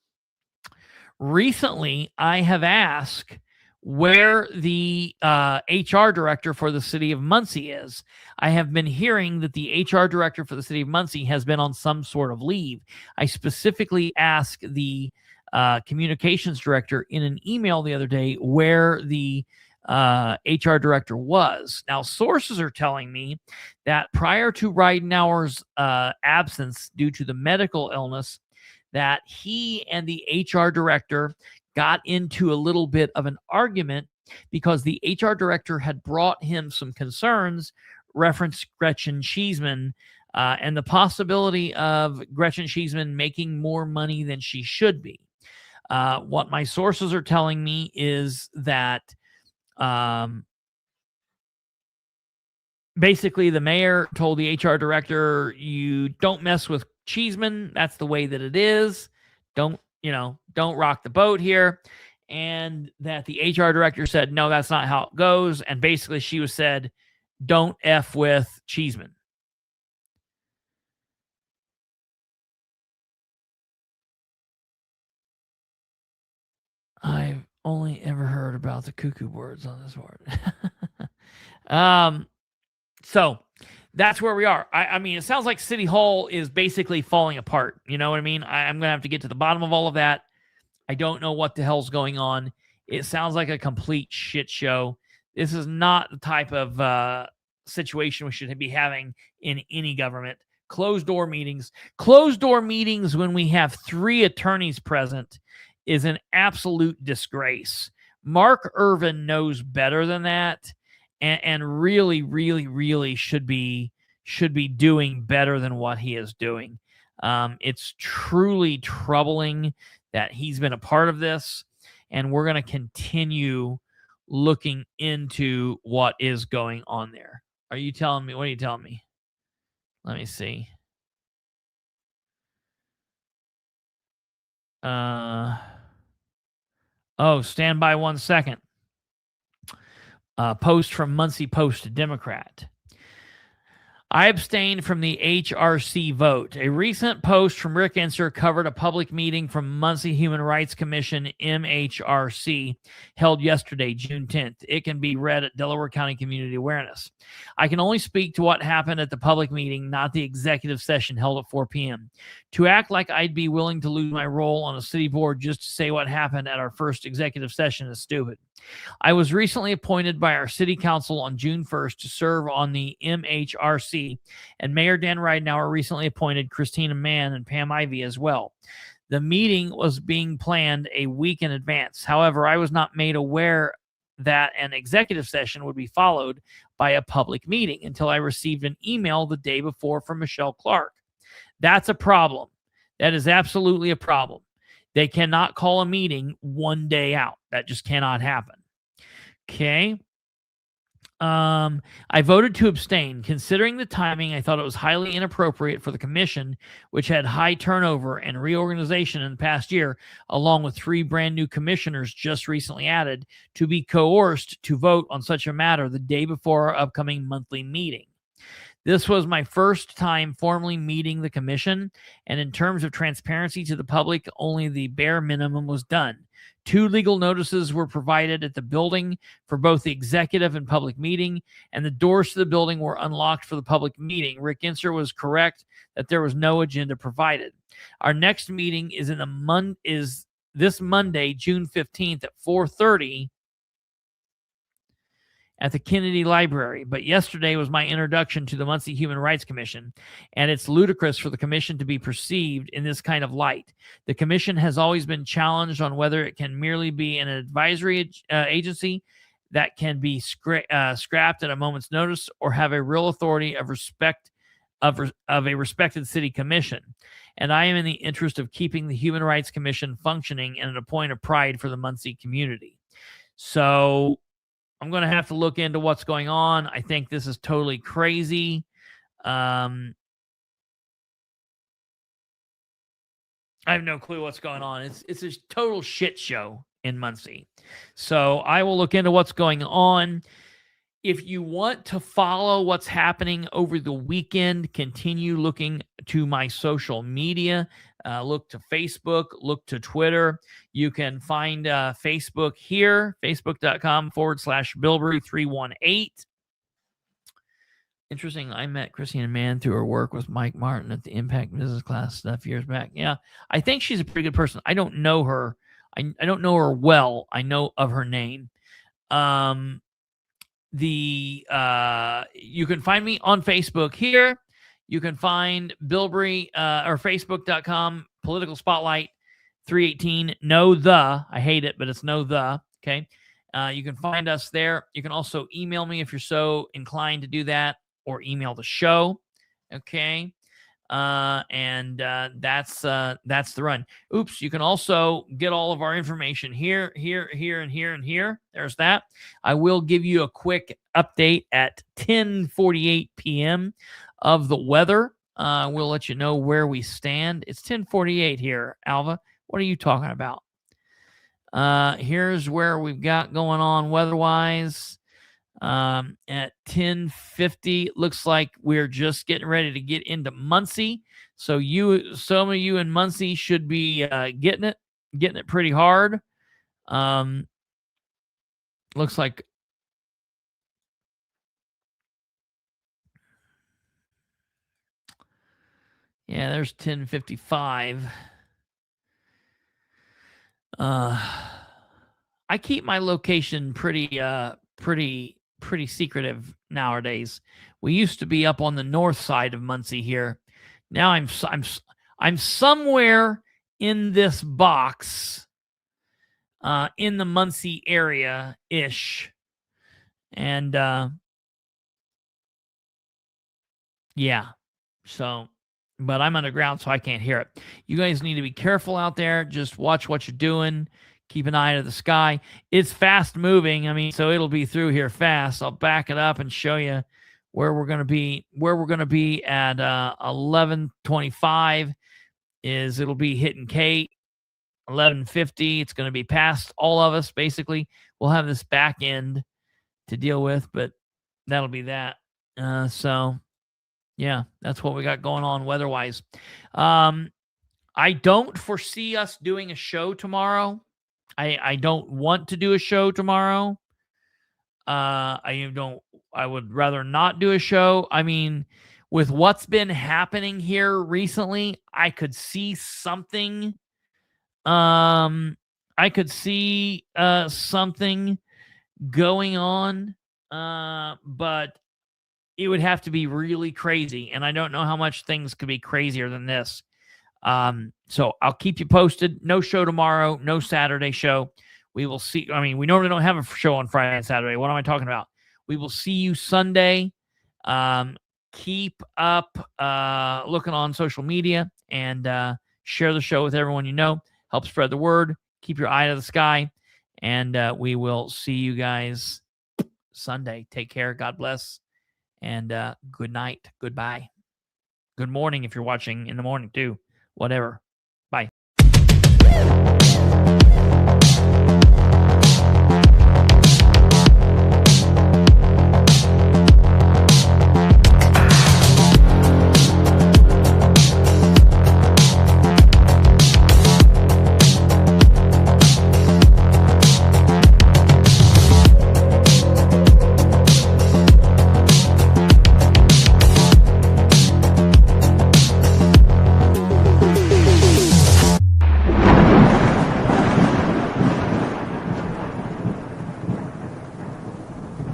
Recently, I have asked where the HR director for the city of Muncie is. I have been hearing that the HR director for the city of Muncie has been on some sort of leave. I specifically asked the communications director in an email the other day where the HR director was. Now, sources are telling me that prior to Ridenour's absence due to the medical illness, that he and the HR director got into a little bit of an argument because the HR director had brought him some concerns referenced Gretchen Cheeseman and the possibility of Gretchen Cheeseman making more money than she should be. What my sources are telling me is that basically the mayor told the HR director, you don't mess with Cheeseman. That's the way that it is. Don't rock the boat here. And that the HR director said, no, that's not how it goes. And basically she was said, don't F with Cheeseman. I've only ever heard about the cuckoo birds on this board. So that's where we are. I mean, it sounds like City Hall is basically falling apart. You know what I mean? I'm going to have to get to the bottom of all of that. I don't know what the hell's going on. It sounds like a complete shit show. This is not the type of situation we should be having in any government. Closed door meetings when we have 3 attorneys present is an absolute disgrace. Mark Irvin knows better than that. And really, really, really should be doing better than what he is doing. It's truly troubling that he's been a part of this, and we're going to continue looking into what is going on there. Are you telling me? What are you telling me? Let me see. Stand by 1 second. Post from Muncie Post-Democrat. I abstained from the HRC vote. A recent post from Rick Inser covered a public meeting from Muncie Human Rights Commission, MHRC, held yesterday, June 10th. It can be read at Delaware County Community Awareness. I can only speak to what happened at the public meeting, not the executive session held at 4 p.m. To act like I'd be willing to lose my role on a city board just to say what happened at our first executive session is stupid. I was recently appointed by our city council on June 1st to serve on the MHRC, and Mayor Dan Ridenour recently appointed Christina Mann and Pam Ivy as well. The meeting was being planned a week in advance. However, I was not made aware that an executive session would be followed by a public meeting until I received an email the day before from Michelle Clark. That's a problem. That is absolutely a problem. They cannot call a meeting one day out. That just cannot happen. Okay. I voted to abstain. Considering the timing, I thought it was highly inappropriate for the commission, which had high turnover and reorganization in the past year, along with 3 brand new commissioners just recently added, to be coerced to vote on such a matter the day before our upcoming monthly meeting. This was my first time formally meeting the commission, and in terms of transparency to the public, only the bare minimum was done. 2 legal notices were provided at the building for both the executive and public meeting, and the doors to the building were unlocked for the public meeting. Rick Inser was correct that there was no agenda provided. Our next meeting is is this Monday, June 15th at 4:30 at the Kennedy Library. But yesterday was my introduction to the Muncie Human Rights Commission, and it's ludicrous for the commission to be perceived in this kind of light. The commission has always been challenged on whether it can merely be an advisory agency that can be scrapped at a moment's notice, or have a real authority of a respected city commission. And I am in the interest of keeping the Human Rights Commission functioning and a point of pride for the Muncie community. So I'm going to have to look into what's going on. I think this is totally crazy. I have no clue what's going on. It's a total shit show in Muncie. So I will look into what's going on. If you want to follow what's happening over the weekend, continue looking to my social media. Look to Facebook, look to Twitter. You can find Facebook here, facebook.com/Bilbrey318. Interesting. I met Christine Mann through her work with Mike Martin at the Impact Business Class stuff years back. Yeah, I think she's a pretty good person. I don't know her. I don't know her well. I know of her name. You can find me on Facebook here. You can find Bilbrey or facebook.com political spotlight 318. I hate it, but it's okay. You can find us there. You can also email me if you're so inclined to do that, or email the show. Okay. That's the run. Oops. You can also get all of our information here, and here. There's that. I will give you a quick update at 10:48 p.m. of the weather. We'll let you know where we stand. It's 10:48 here, Alva. What are you talking about? Here's where we've got going on weather-wise. At 10:50, looks like we're just getting ready to get into Muncie. So some of you in Muncie should be getting it pretty hard. Looks like there's 10:55. I keep my location pretty secretive nowadays. We used to be up on the north side of Muncie here. Now I'm somewhere in this box, in the Muncie area ish, and So, but I'm underground, so I can't hear it. You guys need to be careful out there. Just watch what you're doing. Keep an eye to the sky. It's fast moving. So it'll be through here fast. I'll back it up and show you where we're going to be. Where we're going to be at 11:25 is it'll be hitting Kate. 11:50, it's going to be past all of us. Basically, we'll have this back end to deal with, but that'll be that. So, yeah, that's what we got going on weather-wise. I don't foresee us doing a show tomorrow. I don't want to do a show tomorrow. I would rather not do a show. With what's been happening here recently, I could see something. Something going on. But it would have to be really crazy, and I don't know how much things could be crazier than this. So I'll keep you posted. No show tomorrow, no Saturday show. We will see. We normally don't have a show on Friday and Saturday. What am I talking about? We will see you Sunday. Keep up looking on social media and share the show with everyone you know. Help spread the word. Keep your eye to the sky. And we will see you guys Sunday. Take care. God bless. And good night. Goodbye. Good morning if you're watching in the morning too. Whatever. Bye.